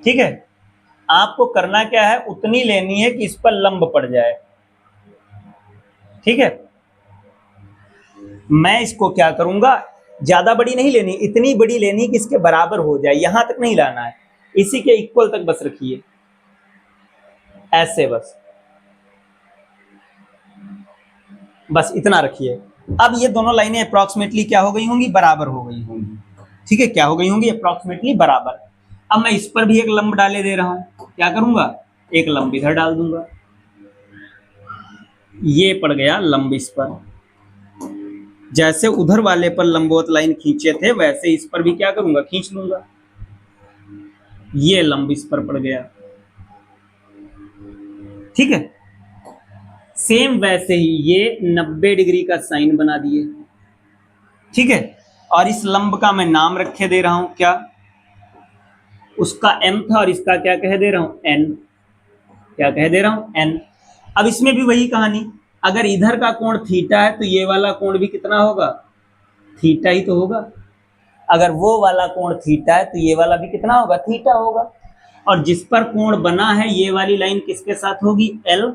ठीक है, आपको करना क्या है, उतनी लेनी है कि इस पर लंब पड़ जाए। ठीक है, मैं इसको क्या करूंगा, ज्यादा बड़ी नहीं लेनी, इतनी बड़ी लेनी कि इसके बराबर हो जाए, यहां तक नहीं लाना है, इसी के इक्वल तक बस रखिए। ऐसे बस इतना रखिए। अब ये दोनों लाइनें अप्रॉक्सीमेटली क्या हो गई होंगी, बराबर हो गई होंगी। ठीक है, क्या हो गई होंगी, अप्रॉक्सीमेटली बराबर। अब मैं इस पर भी एक लंब डाले दे रहा हूं, क्या करूंगा, एक लंब इधर डाल दूंगा। ये पड़ गया लंब इस पर। जैसे उधर वाले पर लंबवत लाइन खींचे थे वैसे इस पर भी क्या करूंगा, खींच लूंगा। ये लंब इस पर पड़ गया। ठीक है, सेम वैसे ही ये 90 डिग्री का साइन बना दिए। ठीक है, और इस लंब का मैं नाम रखे दे रहा हूं, क्या, उसका m था और इसका क्या कह दे रहा हूं, n। क्या कह दे रहा हूं, n। अब इसमें भी वही कहानी, अगर इधर का कोण थीटा है तो ये वाला कोण भी कितना होगा, थीटा ही तो होगा। अगर वो वाला कोण थीटा है तो ये वाला भी कितना होगा, थीटा होगा। और जिस पर कोण बना है ये वाली लाइन किसके साथ होगी, एल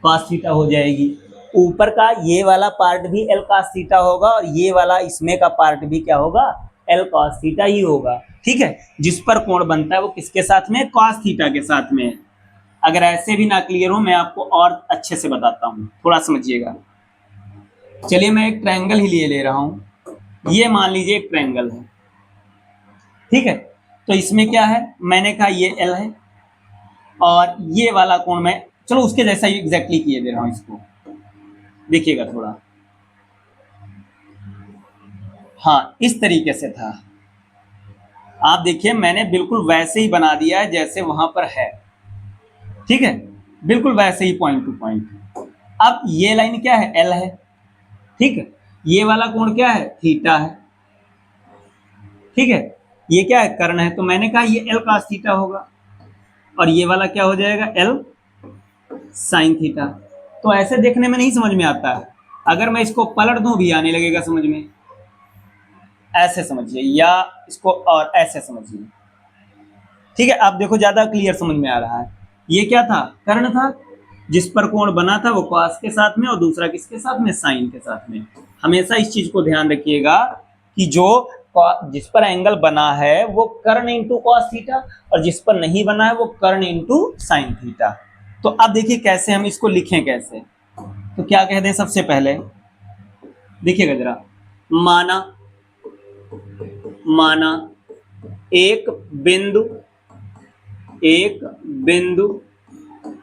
cos थीटा हो जाएगी। ऊपर का ये वाला पार्ट भी एल cos थीटा होगा और ये वाला इसमें का पार्ट भी क्या होगा, एल cos थीटा ही होगा। ठीक है, जिस पर कोण बनता है वो किसके साथ में, cos थीटा के साथ में। अगर ऐसे भी ना क्लियर हो मैं आपको और अच्छे से बताता हूं, थोड़ा समझिएगा। चलिए मैं एक ट्रायंगल ही ले रहा हूं, ये मान लीजिए एक ट्रायंगल है। ठीक है, तो इसमें क्या है, मैंने कहा ये एल है, और ये वाला कोण मैं चलो उसके जैसा ही एग्जैक्टली किए दे रहा हूं इसको, देखिएगा थोड़ा। हाँ, इस तरीके से था। आप देखिए मैंने बिल्कुल वैसे ही बना दिया है जैसे वहां पर है, ठीक है, बिल्कुल वैसे ही पॉइंट टू पॉइंट। अब ये लाइन क्या है, एल है, ठीक है, ये वाला कोण क्या है, थीटा है, ठीक है, ये क्या है, कर्ण है, तो मैंने कहा ये एल cos थीटा होगा, और ये वाला क्या हो जाएगा, एल साइन थीटा। तो ऐसे देखने में नहीं समझ में आता है, अगर मैं इसको पलट दूं भी आने लगेगा समझ में, ऐसे समझिए या इसको और ऐसे समझिए, ठीक है। आप देखो ज्यादा क्लियर समझ में आ रहा है। ये क्या था, कर्ण था, जिस पर कोण बना था वो कॉस के साथ में और दूसरा किसके साथ में, साइन के साथ में। हमेशा इस चीज को ध्यान रखिएगा कि जो जिस पर एंगल बना है वो कर्ण इंटू कॉस थीटा, और जिस पर नहीं बना है वो कर्ण इंटू साइन थीटा। तो अब देखिए कैसे हम इसको लिखें कैसे, तो क्या कह दें, सबसे पहले देखिएगा जरा, माना माना एक बिंदु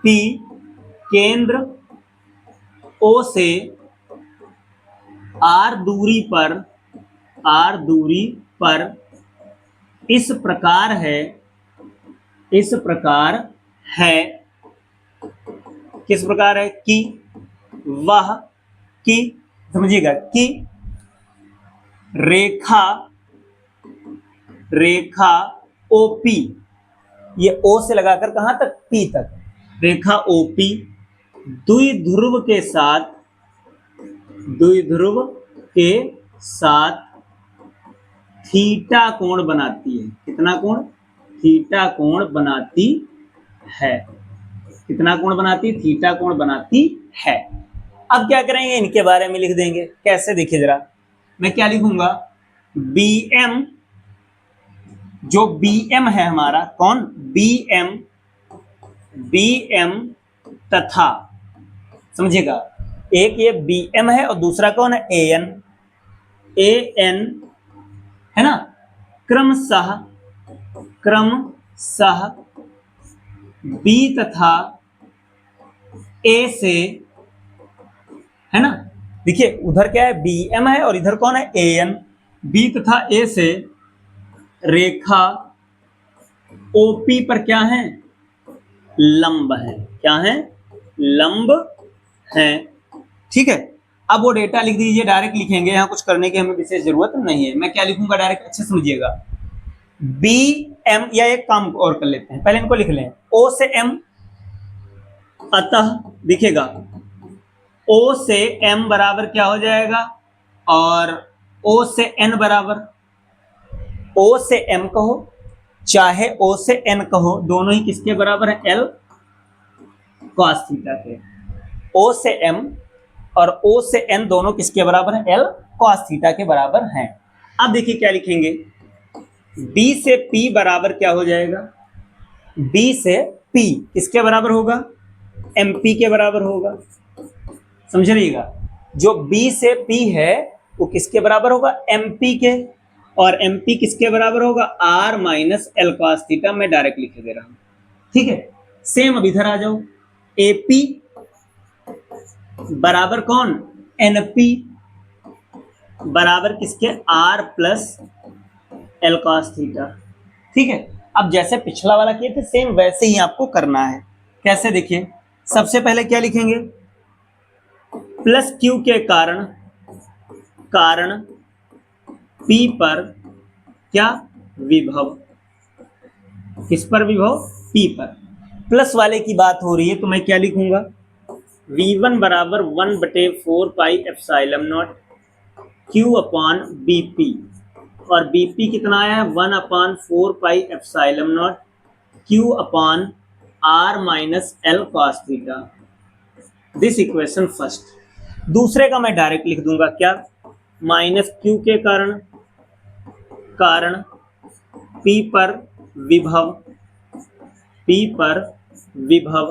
P केंद्र O से R दूरी पर इस प्रकार है किस प्रकार है कि वह कि समझिएगा कि रेखा OP, ये O से लगाकर कहां तक, P तक, रेखा OP द्विध्रुव के साथ थीटा कोण बनाती है। कितना कोण, थीटा कोण बनाती है। कितना कोण बनाती, थीटा कोण बनाती है। अब क्या करेंगे, इनके बारे में लिख देंगे। कैसे, देखिए जरा, मैं क्या लिखूंगा, BM, जो BM है हमारा, कौन, BM तथा, समझिएगा, एक ये BM है और दूसरा कौन है, AN है ना, क्रमशः B तथा A से, है ना, देखिए उधर क्या है, BM है और इधर कौन है, AN, B तथा A से रेखा OP पर क्या है, लंब है। क्या है, लंब है, ठीक है। अब वो डेटा लिख दीजिए, डायरेक्ट लिखेंगे, यहाँ कुछ करने की हमें विशेष जरूरत नहीं है। मैं क्या लिखूंगा डायरेक्ट, अच्छे समझिएगा, BM, या एक काम और कर लेते हैं, पहले इनको लिख लें, O से M, अतः दिखेगा O से M बराबर क्या हो जाएगा, और O से N बराबर, O से M कहो चाहे O से N कहो, दोनों ही किसके बराबर है, L cos थीटा के। O से M और O से N दोनों किसके बराबर है, L cos थीटा के बराबर हैं। अब देखिए क्या लिखेंगे, B से P बराबर क्या हो जाएगा, B से P किसके बराबर होगा, MP के बराबर होगा। समझ रहिएगा, जो B से P है वो किसके बराबर होगा, MP के, और MP किसके बराबर होगा, R minus L cos theta. मैं डायरेक्ट लिख दे रहा हूं, ठीक है। सेम अब इधर आ जाओ, AP बराबर कौन, NP बराबर किसके, R plus L cos theta, ठीक है। अब जैसे पिछला वाला किए थे सेम वैसे ही आपको करना है। कैसे, देखिए सबसे पहले क्या लिखेंगे, प्लस Q के कारण P पर क्या, विभव, किस पर विभव, P पर। प्लस वाले की बात हो रही है तो मैं क्या लिखूंगा, V1 बराबर 1/4 pi epsilon naught Q upon BP, और BP कितना आया है, 1/4 pi epsilon naught Q upon R minus L cos theta. This equation first. दूसरे का मैं डायरेक्ट लिख दूंगा, क्या, माइनस Q के कारण P पर विभव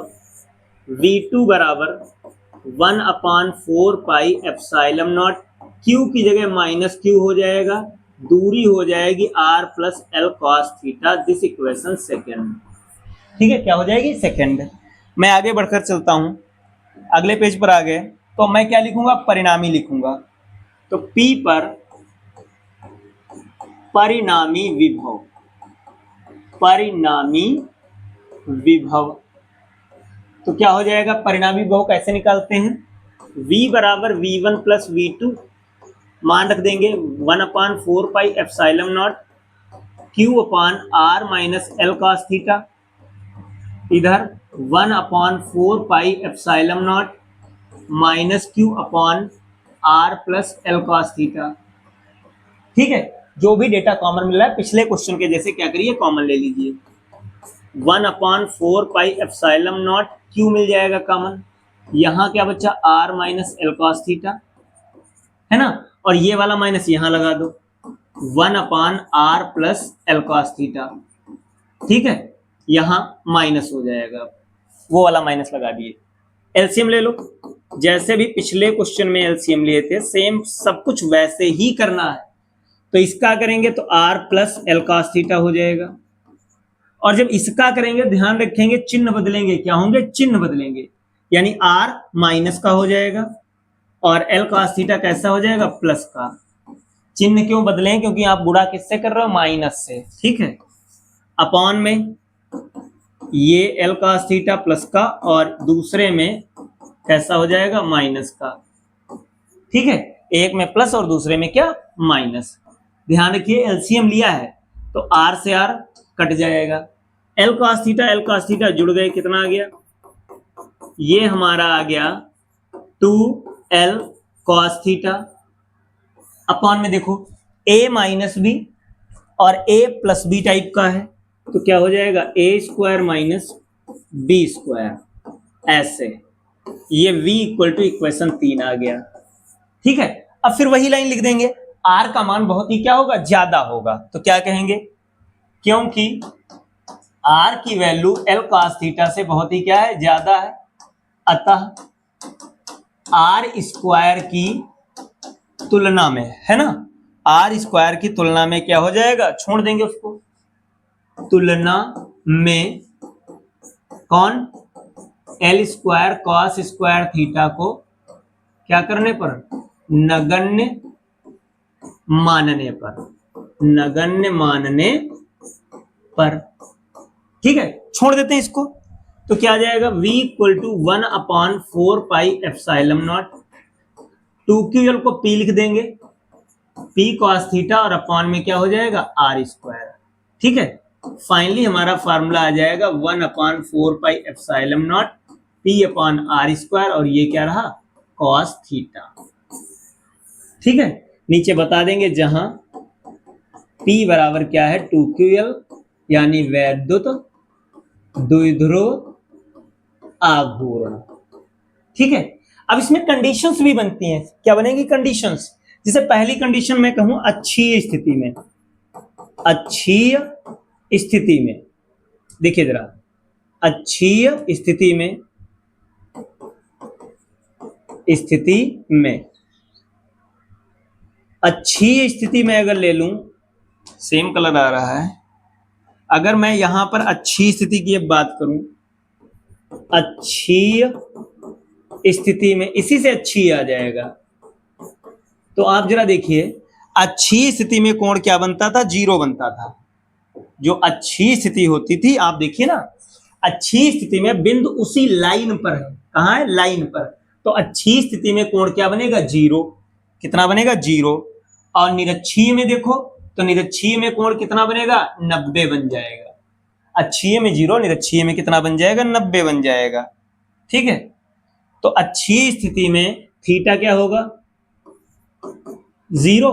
V2 बराबर 1/4 पाई एप्सिलॉन नॉट, Q की जगह माइनस Q हो जाएगा, दूरी हो जाएगी R plus L cos theta. This equation second, ठीक है, क्या हो जाएगी, सेकेंड। मैं आगे बढ़कर चलता हूं, अगले पेज पर आ गए, तो मैं क्या लिखूंगा, परिणामी लिखूंगा। तो P पर परिणामी विभव, परिणामी विभव, तो क्या हो जाएगा, परिणामी विभव कैसे निकालते हैं, V बराबर V1 प्लस V2, मान रख देंगे 1/4 पाई एप्सिलॉन नॉट Q अपान R minus L cos theta, इधर 1/4 pi epsilon not minus Q upon R plus L cos theta. ठीक है, जो भी डेटा कॉमन मिल रहा है पिछले क्वेश्चन के जैसे क्या करिए, कॉमन ले लीजिए। 1/4 पाई एप्सिलॉन नॉट Q मिल जाएगा कॉमन, यहाँ क्या बच्चा R minus L cos theta, है ना, और ये वाला माइनस यहाँ लगा दो, 1/R plus L cos theta. ठीक है, यहाँ माइनस हो जाएगा, वो वाला माइनस लगा दिए। एलसीएम ले लो, जैसे भी पिछले क्वेश्चन में एलसीएम लिए थे सेम सब कुछ वैसे ही करना है। तो इसका करेंगे तो R plus L cos theta हो जाएगा, और जब इसका करेंगे ध्यान रखेंगे चिन्ह बदलेंगे, क्या होंगे, चिन्ह बदलेंगे, यानी R माइनस का हो जाएगा और L cos थीटा कैसा हो जाएगा, प्लस का। चिन्ह क्यों बदलें, क्योंकि आप बुरा किससे कर रहे हो, माइनस से। ठीक है, अपॉन में ये L cos थीटा प्लस का और दूसरे में कैसा हो जाएगा, माइनस का। ठीक है, एक में प्लस और दूसरे में क्या, माइनस। ध्यान रखिए एलसीएम लिया है तो R से R कट जाएगा, L cos थीटा जुड़ गए, कितना आ गया, ये हमारा आ गया 2L cos थीटा, अपॉन में देखो A माइनस बी और A प्लस बी टाइप का है, तो क्या हो जाएगा, A square minus B square, ऐसे। ये V इक्वल टू इक्वेशन 3 आ गया। ठीक है, अब फिर वही लाइन लिख देंगे, R का मान बहुत ही क्या होगा, ज्यादा होगा, तो क्या कहेंगे, क्योंकि R की वैल्यू L cos थीटा से बहुत ही क्या है, ज्यादा है, अतः R स्क्वायर की तुलना में, है ना, R स्क्वायर की तुलना में क्या हो जाएगा, छोड़ देंगे उसको, तुलना में कौन, L square cos square theta को क्या करने पर, नगण्य मानने पर, नगण्य मानने पर। ठीक है, छोड़ देते हैं इसको, तो क्या आ जाएगा, V equal to 1/4 pi epsilon naught, 2QL को P लिख देंगे, P cos थीटा और अपॉन में क्या हो जाएगा, R स्क्वायर। ठीक है, फाइनली हमारा फार्मूला आ जाएगा 1/4 pi epsilon not P upon R square, और ये क्या रहा, cos थीटा। ठीक है, नीचे बता देंगे जहां P बराबर क्या है, 2QL, यानी वैद्युत द्विध्रुव आघूर्ण। ठीक है, अब इसमें कंडीशंस भी बनती हैं, क्या बनेगी, कंडीशंस। जैसे पहली कंडीशन मैं कहूं अक्षीय स्थिति में, अक्षीय स्थिति में, देखिए जरा, अक्षीय स्थिति में, अक्षीय स्थिति में अगर ले लूं, सेम कलर आ रहा है, अगर मैं यहां पर अक्षीय स्थिति की बात करूं, अक्षीय स्थिति में इसी से अक्षीय आ जाएगा, तो आप जरा देखिए अक्षीय स्थिति में कोण क्या बनता था, 0 बनता था। जो अक्षीय स्थिति होती थी, आप देखिए ना, अक्षीय स्थिति में बिंदु उसी लाइन पर है, कहां है, लाइन पर, तो अक्षीय स्थिति में कोण क्या बनेगा, 0। कितना बनेगा, 0। और निरक्षीय में देखो, तो निरक्षीय में कोण कितना बनेगा, 90 बन जाएगा। अक्षीय में 0, निरक्षीय में कितना बन जाएगा, 90 बन जाएगा। ठीक है, तो अक्षीय स्थिति में थीटा क्या होगा, 0,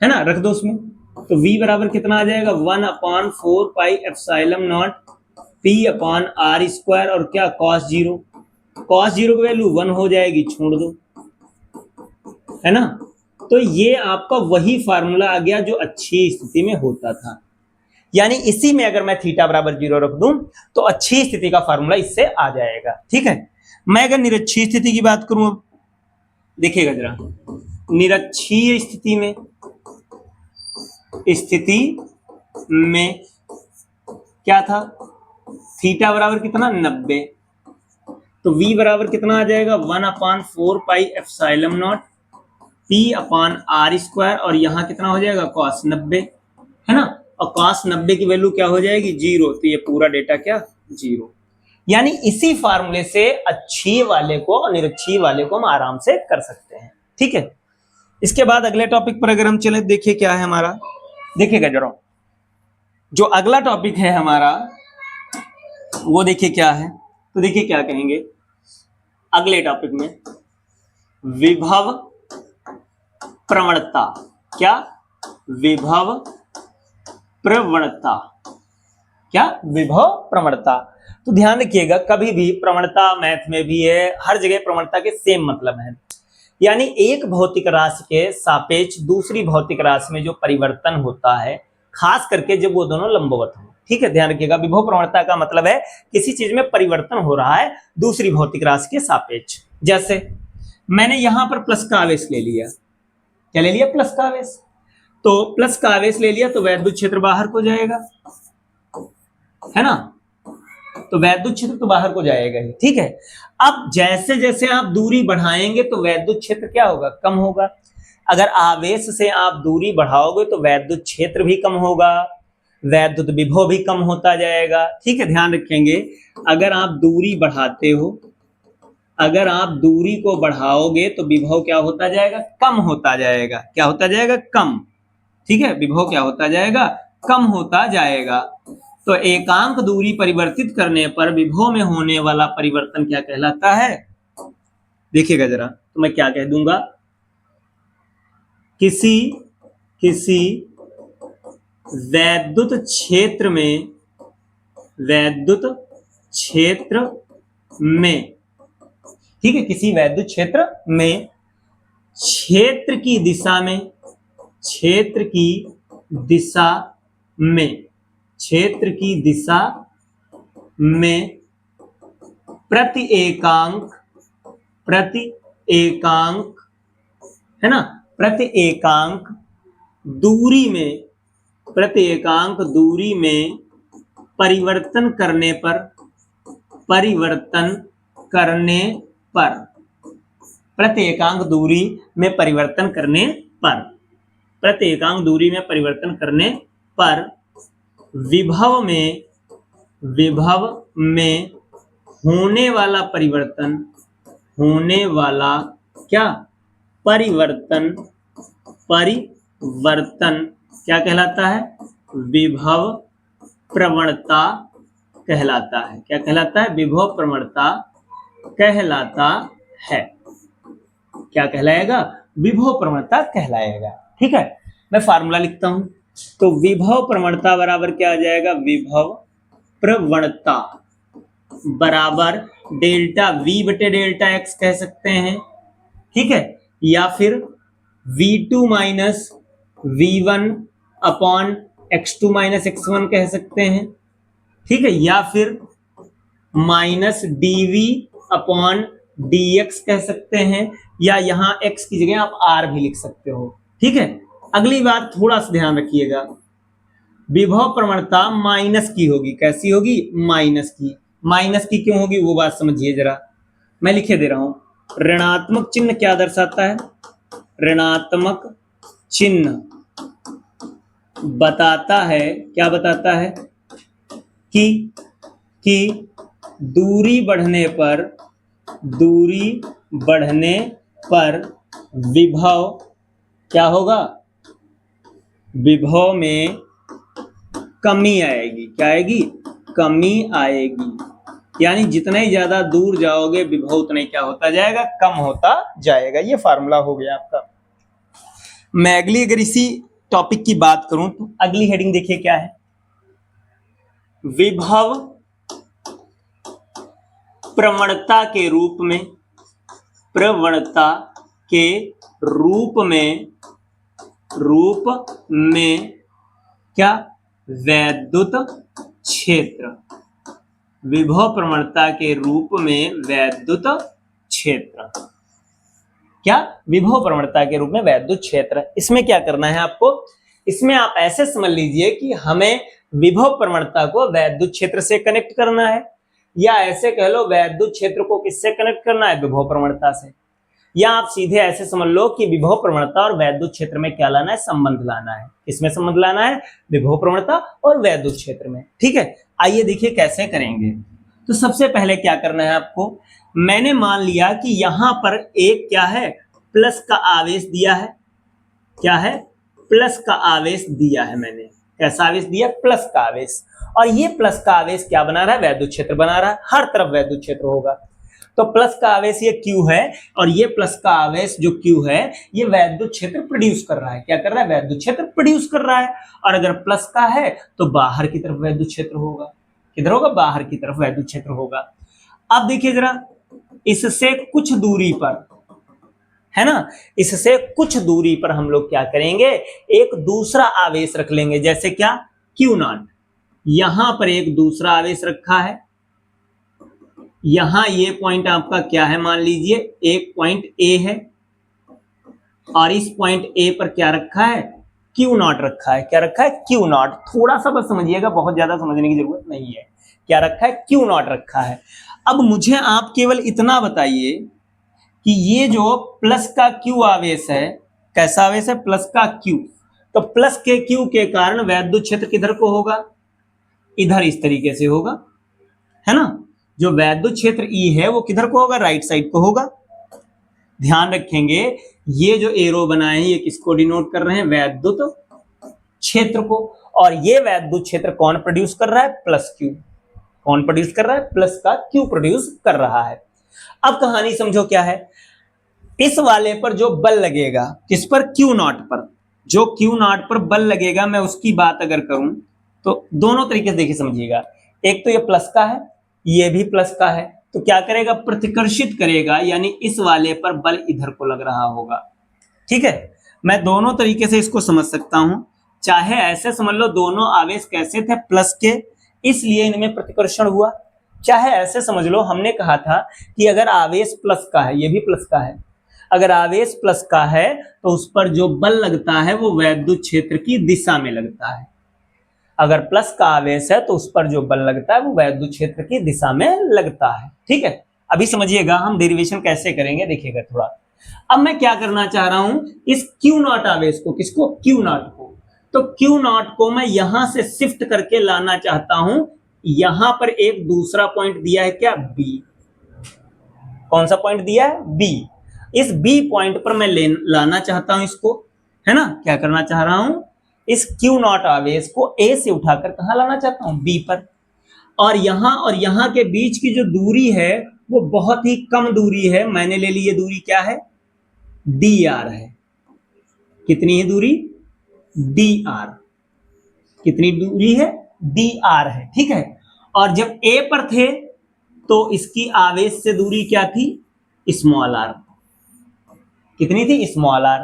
है ना, रख दो उसमें, तो V बराबर कितना आ जाएगा, 1/4 pi epsilon not P upon R square, और क्या, cos 0, cos 0 की वैल्यू 1 हो जाएगी, छोड़ दो, है ना। तो ये आपका वही फार्मूला आ गया जो अच्छी स्थिति में होता था, यानी इसी में अगर मैं थीटा बराबर 0 रख दूं तो अच्छी स्थिति का फार्मूला इससे आ जाएगा। ठीक है, मैं अगर निरक्षीय स्थिति की बात करूं, देखिएगा जरा, निरक्षीय स्थिति में क्या था, थीटा बराबर कितना 90, तो v बराबर कितना आ जाएगा 1/4 pi epsilon not p upon r square, और यहाँ कितना हो जाएगा cos 90, है ना, और cos 90 की वैल्यू क्या हो जाएगी 0, तो ये पूरा डेटा क्या 0। यानी इसी फार्मूले से अच्छी वाले को और निरक्षी वाले को हम आराम से कर सकते हैं, ठीक है। इसके बाद अगले टॉपिक पर अगर हम चले, देखिए क्या है हमारा, देखिएगा जरा, जो अगला टॉपिक है हमारा वो देखिए क्या है, तो देखिए क्या कहेंगे अगले टॉपिक में, विभव प्रवणता। क्या? विभव प्रवणता। क्या? विभव प्रवणता। तो ध्यान रखिएगा, कभी भी प्रवणता मैथ में भी है, हर जगह प्रवणता के सेम मतलब है, यानी एक भौतिक राशि के सापेक्ष दूसरी भौतिक राशि में जो परिवर्तन होता है, खास करके जब वो दोनों लंबवत हो, ठीक है, ध्यान रखिएगा। विभव प्रवणता का मतलब है किसी चीज में परिवर्तन हो रहा है दूसरी भौतिक राशि के सापेक्ष। जैसे मैंने यहां पर प्लस का आवेश ले लिया, क्या ले लिया? प्लस का आवेश। तो प्लस का आवेश ले लिया तो वैद्युत क्षेत्र बाहर को जाएगा, है ना, तो वैद्युत क्षेत्र तो बाहर को जाएगा ही, ठीक है। अब जैसे जैसे आप दूरी बढ़ाएंगे तो वैद्युत क्षेत्र क्या होगा? कम होगा। अगर आवेश से आप दूरी बढ़ाओगे तो वैद्युत क्षेत्र भी कम होगा, वैद्युत विभव भी कम होता जाएगा, ठीक है, ध्यान रखेंगे। अगर आप दूरी बढ़ाते हो, अगर आप दूरी को बढ़ाओगे तो विभव क्या होता जाएगा? कम होता जाएगा। क्या होता जाएगा? कम, ठीक है, विभव क्या होता जाएगा? कम होता जाएगा। तो एकांक दूरी परिवर्तित करने पर विभव में होने वाला परिवर्तन क्या कहलाता है? देखिएगा जरा, तो मैं क्या कह दूंगा, किसी वैद्युत क्षेत्र में, वैद्युत क्षेत्र में, ठीक है, किसी वैद्युत क्षेत्र में क्षेत्र की दिशा में, क्षेत्र की दिशा में, क्षेत्र की दिशा में प्रति एकांक, है ना, प्रति एकांक दूरी में, प्रति एकांक दूरी में परिवर्तन करने पर, प्रति एकांक दूरी में परिवर्तन करने पर, प्रति एकांक दूरी में परिवर्तन करने पर विभव में होने वाला परिवर्तन, होने वाला क्या? परिवर्तन क्या कहलाता है? विभव प्रवणता कहलाता है। क्या कहलाता है? विभव प्रवणता कहलाता है। क्या कहलाएगा? विभव प्रवणता कहलाएगा, ठीक है। मैं फार्मूला लिखता हूं, तो विभव प्रवणता बराबर क्या आ जाएगा? विभव प्रवणता बराबर डेल्टा v बटे डेल्टा x कह सकते हैं, ठीक है, या फिर v2 minus v1 upon x2 minus x1 कह सकते हैं, ठीक है, या फिर माइनस dv अपॉन dx कह सकते हैं, या यहां x की जगह आप r भी लिख सकते हो, ठीक है। अगली बात थोड़ा सा ध्यान रखिएगा, विभव प्रवणता माइनस की होगी। कैसी होगी? माइनस की। माइनस की क्यों होगी वो बात समझिए जरा, मैं लिखे दे रहा हूं। ऋणात्मक चिन्ह क्या दर्शाता है? ऋणात्मक चिन्ह बताता है, क्या बताता है? कि दूरी बढ़ने पर विभव क्या होगा? विभव में कमी आएगी। क्या आएगी? कमी आएगी। यानी जितना ही ज्यादा दूर जाओगे विभव उतना ही क्या होता जाएगा? कम होता जाएगा। ये फार्मूला हो गया आपका। मैं अगली अगर इसी टॉपिक की बात करूं तो अगली हेडिंग देखिए क्या है, विभव प्रवणता के रूप में, प्रवणता के रूप में क्या? वैद्युत क्षेत्र। विभव प्रवणता के रूप में वैद्युत क्षेत्र। क्या? विभव प्रवणता के रूप में वैद्युत क्षेत्र। इसमें क्या करना है आपको? इसमें आप ऐसे समझ लीजिए कि हमें विभव प्रवणता को वैद्युत क्षेत्र से कनेक्ट करना है, या ऐसे कह लो वैद्युत क्षेत्र को किससे कनेक्ट करना है, विभव प्रवणता से। या आप सीधे ऐसे समझ लो कि विभव प्रवणता और वैद्युत क्षेत्र में क्या लाना है, संबंध लाना है। किसमें संबंध लाना है, विभव प्रवणता और वैद्युत क्षेत्र में। ठीक है, आइए देखिए कैसे करेंगे। तो सबसे पहले क्या करना है आपको, मैंने मान लिया कि यहां पर एक क्या है, प्लस का आवेश दिया है। क्या है, प्लस का आवेश दिया है मैंने। कैसा आवेश दिया, प्लस का आवेश। और ये प्लस का आवेश क्या बना रहा है, वैद्युत क्षेत्र बना रहा है, हर तरफ वैद्युत क्षेत्र होगा। तो प्लस का आवेश ये Q है, और ये प्लस का आवेश जो Q है ये वैद्युत क्षेत्र प्रोड्यूस कर रहा है। क्या कर रहा है, वैद्युत क्षेत्र प्रोड्यूस कर रहा है। और अगर प्लस का है तो बाहर की तरफ वैद्युत क्षेत्र होगा। किधर होगा, बाहर की तरफ वैद्युत क्षेत्र होगा। अब देखिए जरा, इससे कुछ दूरी पर है ना, इससे कुछ दूरी पर हम लोग क्या करेंगे, एक दूसरा आवेश रख लेंगे। जैसे क्या, Q0। यहां पर एक दूसरा आवेश रखा है। यहां ये पॉइंट आपका क्या है, मान लीजिए एक पॉइंट A है, और इस पॉइंट A पर क्या रखा है, Q0 रखा है। क्या रखा है, Q0। थोड़ा सा बस समझिएगा, बहुत ज्यादा समझने की जरूरत नहीं है। क्या रखा है, Q0 रखा है। अब मुझे आप केवल इतना बताइए कि ये जो प्लस का Q आवेश है, कैसा आवेश है, प्लस का Q। तो प्लस के Q के कारण वैद्युत क्षेत्र किधर को होगा, इधर इस तरीके से होगा, है ना। जो वैद्युत क्षेत्र E है वो किधर को होगा, राइट साइड को होगा। ध्यान रखेंगे, ये जो एरो बनाए हैं ये किसको डिनोट कर रहे हैं, वैद्युत क्षेत्र को। और ये वैद्युत क्षेत्र कौन प्रोड्यूस कर रहा है, प्लस Q। कौन प्रोड्यूस कर रहा है, प्लस का Q प्रोड्यूस कर रहा है। अब कहानी समझो क्या है, इस वाले पर जो बल लगेगा, किस पर, Q0 पर। जो Q0 पर बल लगेगा, मैं उसकी बात अगर करूं तो दोनों तरीके से देखिए समझिएगा। एक तो ये प्लस का है, ये भी प्लस का है, तो क्या करेगा, प्रतिकर्षित करेगा, यानी इस वाले पर बल इधर को लग रहा होगा। ठीक है, मैं दोनों तरीके से इसको समझ सकता हूं। चाहे ऐसे समझ लो, दोनों आवेश कैसे थे, प्लस के, इसलिए इनमें प्रतिकर्षण हुआ। चाहे ऐसे समझ लो, हमने कहा था कि अगर आवेश प्लस का है, ये भी प्लस का है, अगर आवेश प्लस का है तो उस पर जो बल लगता है वो वैद्युत क्षेत्र की दिशा में लगता है। अगर प्लस का आवेश है तो उस पर जो बल लगता है वो वैद्युत क्षेत्र की दिशा में लगता है। ठीक है, अभी समझिएगा हम डेरिवेशन कैसे करेंगे, देखिएगा थोड़ा। अब मैं क्या करना चाह रहा हूं, इस Q0 आवेश को, किसको, Q0 को। तो Q0 को मैं यहां से शिफ्ट करके लाना चाहता हूं। यहां पर एक दूसरा पॉइंट दिया है, क्या, B। कौन सा पॉइंट दिया है, B। इस B पॉइंट पर मैं लाना चाहता हूं इसको, है ना। क्या करना चाह रहा हूं, इस Q0 आवेश को A से उठाकर कहां लाना चाहता हूं, B पर। और यहां के बीच की जो दूरी है वो बहुत ही कम दूरी है, मैंने ले ली ये दूरी क्या है, dr है। कितनी है दूरी, dr। कितनी दूरी है, dr है। ठीक है, और जब A पर थे तो इसकी आवेश से दूरी क्या थी, स्मॉल r। कितनी थी, स्मॉल r।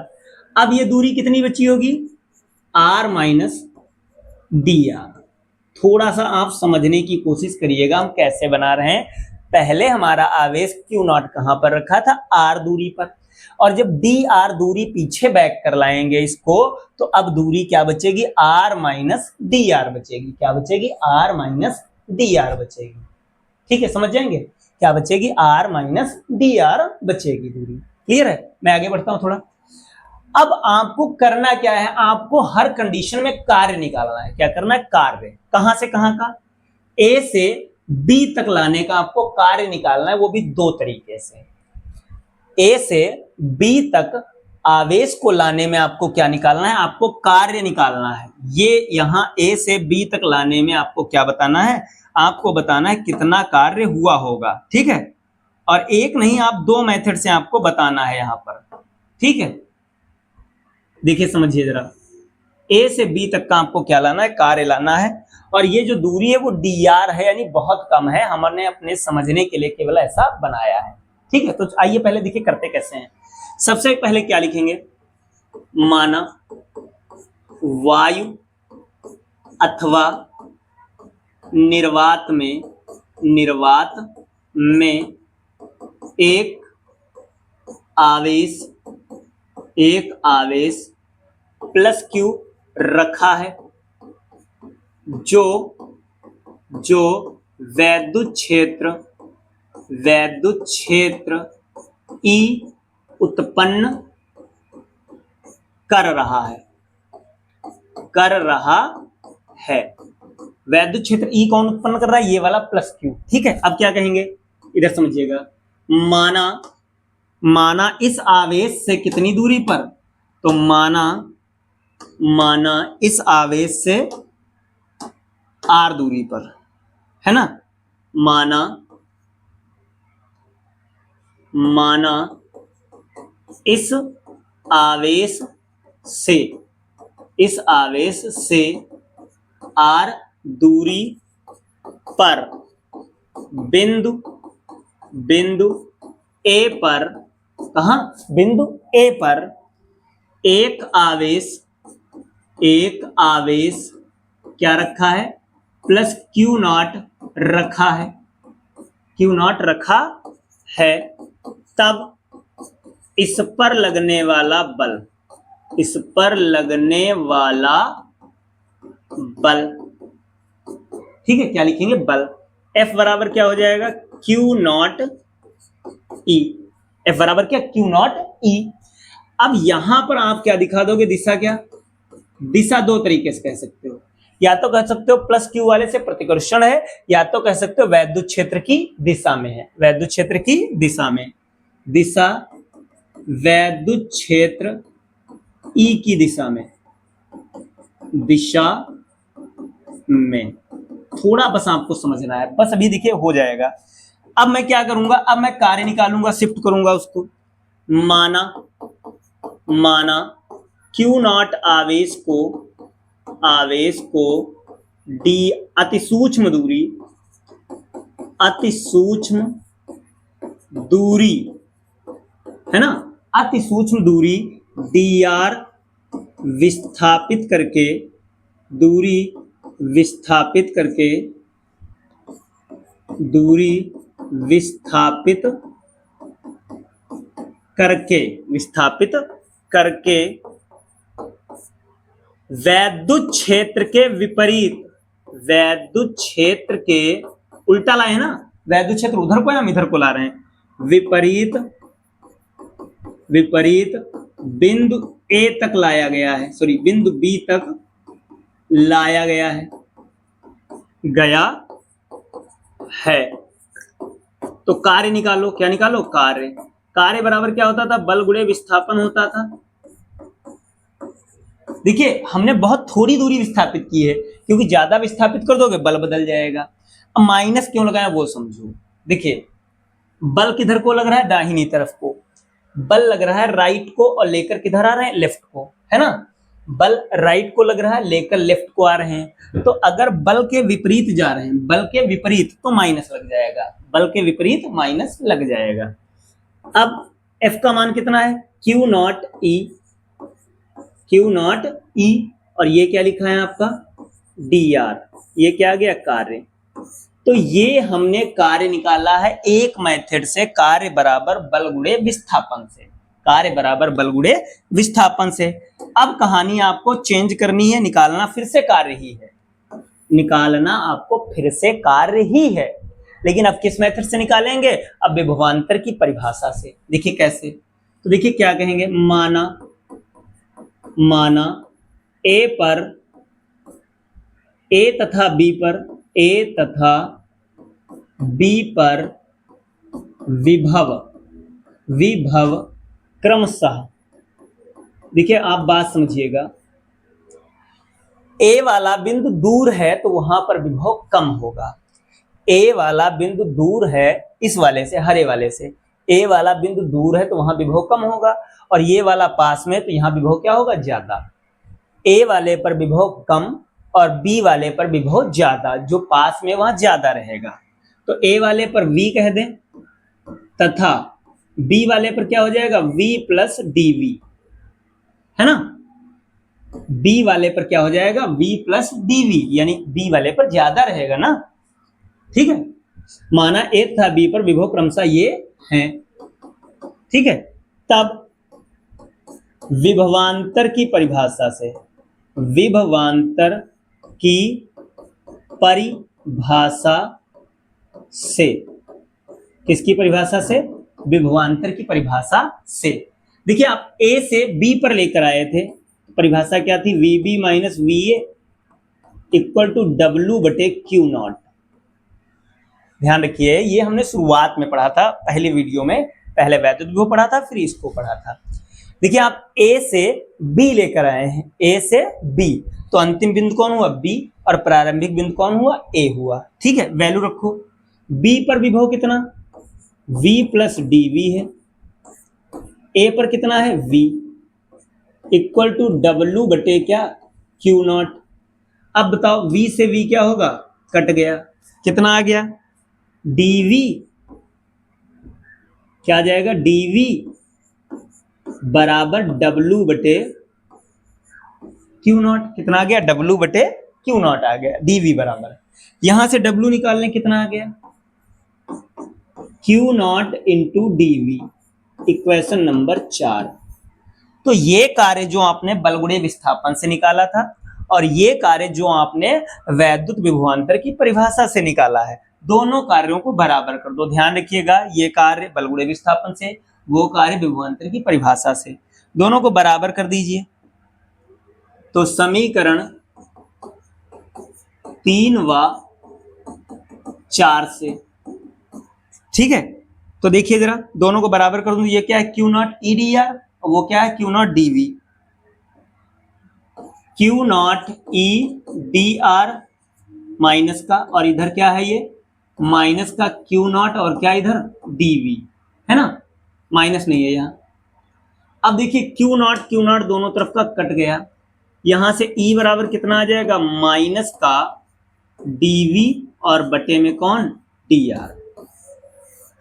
अब ये दूरी कितनी बची होगी, r माइनस dr। थोड़ा सा आप समझने की कोशिश करिएगा हम कैसे बना रहे हैं। पहले हमारा आवेश Q0 कहां पर रखा था, r दूरी पर, और जब dr दूरी पीछे बैक कर लाएंगे इसको, तो अब दूरी क्या बचेगी, r माइनस dr बचेगी। क्या बचेगी, r माइनस dr बचेगी। ठीक है, समझ जाएंगे, क्या बचेगी, r माइनस dr बचेगी दूरी। क्लियर है, मैं आगे बढ़ता हूं थोड़ा। अब आपको करना क्या है, आपको हर कंडीशन में कार्य निकालना है। क्या करना है, कार्य। कहां से कहां का, A से B तक लाने का आपको कार्य निकालना है, वो भी दो तरीके से। A से B तक आवेश को लाने में आपको क्या निकालना है, आपको कार्य निकालना है। ये यहां A से B तक लाने में आपको क्या बताना है, आपको बताना है कितना कार्य हुआ होगा। ठीक है, और एक नहीं, आप दो मेथड से आपको बताना है यहां पर। ठीक है, देखिए समझिए जरा, A से B तक का आपको क्या लाना है, कार्य लाना है। और ये जो दूरी है वो dr है, यानी बहुत कम है, हमने अपने समझने के लिए केवल ऐसा बनाया है। ठीक है, तो आइए पहले देखिए करते कैसे हैं। सबसे पहले क्या लिखेंगे, माना वायु अथवा निर्वात में एक आवेश प्लस Q रखा है, जो जो वैद्युत क्षेत्र E उत्पन्न कर रहा है। वैद्युत क्षेत्र E कौन उत्पन्न कर रहा है? ये वाला प्लस Q। ठीक है, अब क्या कहेंगे, इधर समझिएगा। माना इस आवेश से कितनी दूरी पर, तो माना इस आवेश से R दूरी पर, है ना। माना इस आवेश से R दूरी पर बिंदु A पर, कहां? बिंदु A पर एक आवेश क्या रखा है? प्लस Q नॉट रखा है। तब इस पर लगने वाला बल, ठीक है, क्या लिखेंगे? बल। F बराबर क्या हो जाएगा? Q not E। F बराबर क्या? Q not E। अब यहां पर आप क्या दिखा दोगे? दिशा दो तरीके से कह सकते हो। या तो कह सकते हो प्लस Q वाले से प्रतिकर्षण है, या तो कह सकते हो वैद्युत क्षेत्र की दिशा में है। वैद्युत क्षेत्र की दिशा में, दिशा वैद्युत क्षेत्र E की दिशा में थोड़ा बस आपको समझना है, बस अभी देखिए हो जाएगा। अब मैं क्या करूंगा? अब मैं कार्य निकालूंगा, शिफ्ट करूंगा उसको। माना Q नॉट आवेश को D अति सूक्ष्म दूरी है ना, अति सूक्ष्म दूरी dr विस्थापित करके वैद्युत क्षेत्र के उल्टा लाए हैं ना, वैद्युत क्षेत्र उधर को या हम इधर को ला रहे हैं, विपरीत बिंदु A तक लाया गया है, सॉरी बिंदु B तक लाया गया है। तो कार्य निकालो, क्या निकालो? कार्य बराबर क्या होता था? बल गुणे विस्थापन होता था। देखिए हमने बहुत थोड़ी दूरी विस्थापित की है, क्योंकि ज्यादा विस्थापित कर दोगे बल बदल जाएगा। अब माइनस क्यों लगाया वो समझो। देखिए बल किधर को लग रहा है? दाहिनी तरफ को। बल लग रहा है राइट को, और लेकर किधर आ रहे हैं? लेफ्ट को, है ना। बल राइट को लग रहा है, लेकर लेफ्ट को आ रहे हैं। तो अगर बल के विपरीत जा रहे हैं, बल के विपरीत, तो माइनस लग जाएगा। बल के विपरीत माइनस लग जाएगा। अब F का मान कितना है? Q नॉट E, और ये क्या लिखा है आपका? dr। ये क्या आ गया? कार्य। तो ये हमने कार्य निकाला है एक मेथड से, कार्य बराबर बल गुणे विस्थापन से। अब कहानी आपको चेंज करनी है, निकालना फिर से कार्य ही है। लेकिन अब किस मेथड से निकालेंगे? अब विभवांतर की परिभाषा से। देखिए कैसे, तो देखिए क्या कहेंगे। माना A तथा B पर विभव क्रमशः, देखिए आप बात समझिएगा, A वाला बिंदु दूर है तो वहां पर विभव कम होगा। A वाला बिंदु दूर है इस वाले से, हरे वाले से, A वाला बिंदु दूर है तो वहां विभव कम होगा, और ये वाला पास में, तो यहां विभव क्या होगा? ज्यादा। A वाले पर विभव कम और B वाले पर विभव ज्यादा, जो पास में वहां ज्यादा रहेगा। तो A वाले पर V कह दें, तथा B वाले पर क्या हो जाएगा? V प्लस dV, है ना। B वाले पर क्या हो जाएगा? V प्लस dV, यानी B वाले पर ज्यादा रहेगा ना, ठीक है। माना A तथा B पर विभव क्रमशः ये हैं, ठीक है। तब विभवांतर की परिभाषा से, विभवांतर की परिभाषा से। किसकी परिभाषा से? विभवांतर की परिभाषा से। देखिए आप ए से बी पर लेकर आए थे, परिभाषा क्या थी? VB minus VA equal to W/Q0। ध्यान रखिए, ये हमने शुरुआत में पढ़ा था, पहले वीडियो में, पहले वैद्युत विभव पढ़ा था, फिर इसको पढ़ा था। देखिए आप ए से बी लेकर आए हैं, ए से बी, तो अंतिम बिंदु कौन हुआ? बी, और प्रारंभिक बिंदु कौन हुआ? ए हुआ। ठीक है, वैल्यू रखो। बी पर विभव कितना? V प्लस DV है। ए पर कितना है? V equal to W/Q0। अब बताओ V से V क्या होगा? कट गया, कितना आ गया? DV क्या आ जाएगा? DV बराबर W/Q0। कितना आ गया? W/Q0 आ गया, DV बराबर। यहां से W निकालने कितना आ गया? Q0 into DV, equation number 4। तो ये कार्य जो आपने बलगुणे विस्थापन से निकाला था, और ये कार्य जो आपने वैद्युत विभवांतर की परिभाषा से निकाला है, दोनों कार्यों को बराबर कर दो। ध्यान रखिएगा, ये कार्य बलगुणे विस्थापन से, वो कार्य विभवांतर की परिभाषा से, दोनों को बराबर कर दीजिए। तो समीकरण 3 व 4 से, ठीक है। तो देखिए जरा, दोनों को बराबर कर दूं, ये क्या है? Q0 EDR, वो क्या है? Q0 DV। Q0 EDR minus का, और इधर क्या है? ये माइनस का Q0, और क्या इधर? DV है ना, माइनस नहीं है यहाँ। अब देखिए Q0 दोनों तरफ का कट गया, यहां से E बराबर कितना आ जाएगा? माइनस का DV, और बटे में कौन? DR।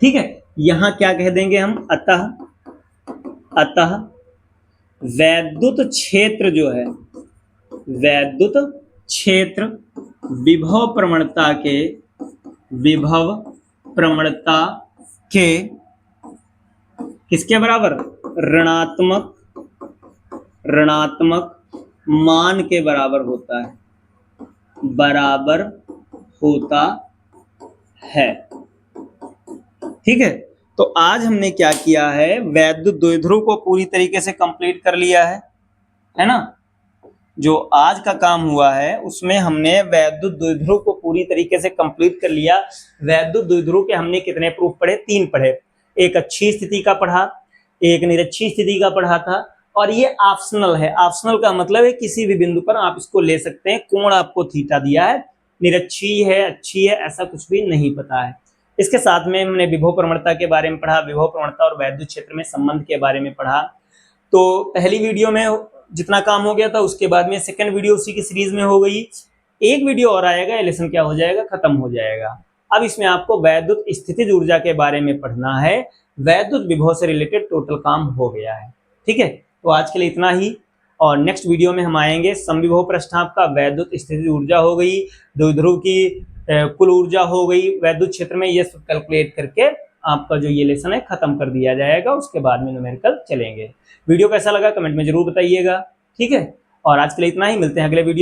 ठीक है, यहां क्या कह देंगे हम? अतः वैद्युत क्षेत्र जो है, वैद्युत क्षेत्र विभव प्रवणता के किसके बराबर? ऋणात्मक मान के बराबर होता है। ठीक है, तो आज हमने क्या किया है? वैद्युत द्विध्रुव को पूरी तरीके से कंप्लीट कर लिया है ना। जो आज का काम हुआ है उसमें हमने वैद्युत द्विध्रुव को पूरी तरीके से कंप्लीट कर लिया। वैद्युत द्विध्रुव के हमने कितने प्रूफ पढ़े? 3 पढ़े। एक अच्छी स्थिति का पढ़ा, एक निरक्षीय स्थिति का पढ़ा था, और ये ऑप्शनल है। ऑप्शनल का मतलब है किसी भी बिंदु पर आप इसको ले सकते हैं। कोण आपको थीटा दिया है, निरक्षीय है, अच्छी है, ऐसा कुछ भी नहीं पता है। इसके साथ में हमने विभव प्रवणता के बारे में पढ़ा, विभव प्रवणता और वैद्युत क्षेत्र में संबंध के बारे में पढ़ा। तो पहली वीडियो में जितना काम हो गया था, उसके बाद में सेकंड वीडियो उसी की सीरीज में हो गई। एक वीडियो और आएगा, ये लेसन क्या हो जाएगा? खत्म हो जाएगा। अब इसमें आपको वैद्युत स्थितिज ऊर्जा के बारे में पढ़ना है। वैद्युत विभव से रिलेटेड टोटल काम हो गया है। ठीक है, तो आज के लिए इतना ही, और नेक्स्ट वीडियो में हम आएंगे समविभव पृष्ठांक का, वैद्युत स्थितिज ऊर्जा हो गई, द्विध्रुव की कुल ऊर्जा हो गई वैद्युत क्षेत्र में, ये सब कैलकुलेट करके आपका जो ये लेसन है खत्म कर दिया जाएगा। उसके बाद में न्यूमेरिकल चलेंगे। वीडियो कैसा लगा कमेंट में जरूर बताइएगा। ठीक है, और आज के लिए इतना ही, मिलते हैं अगले वीडियो में।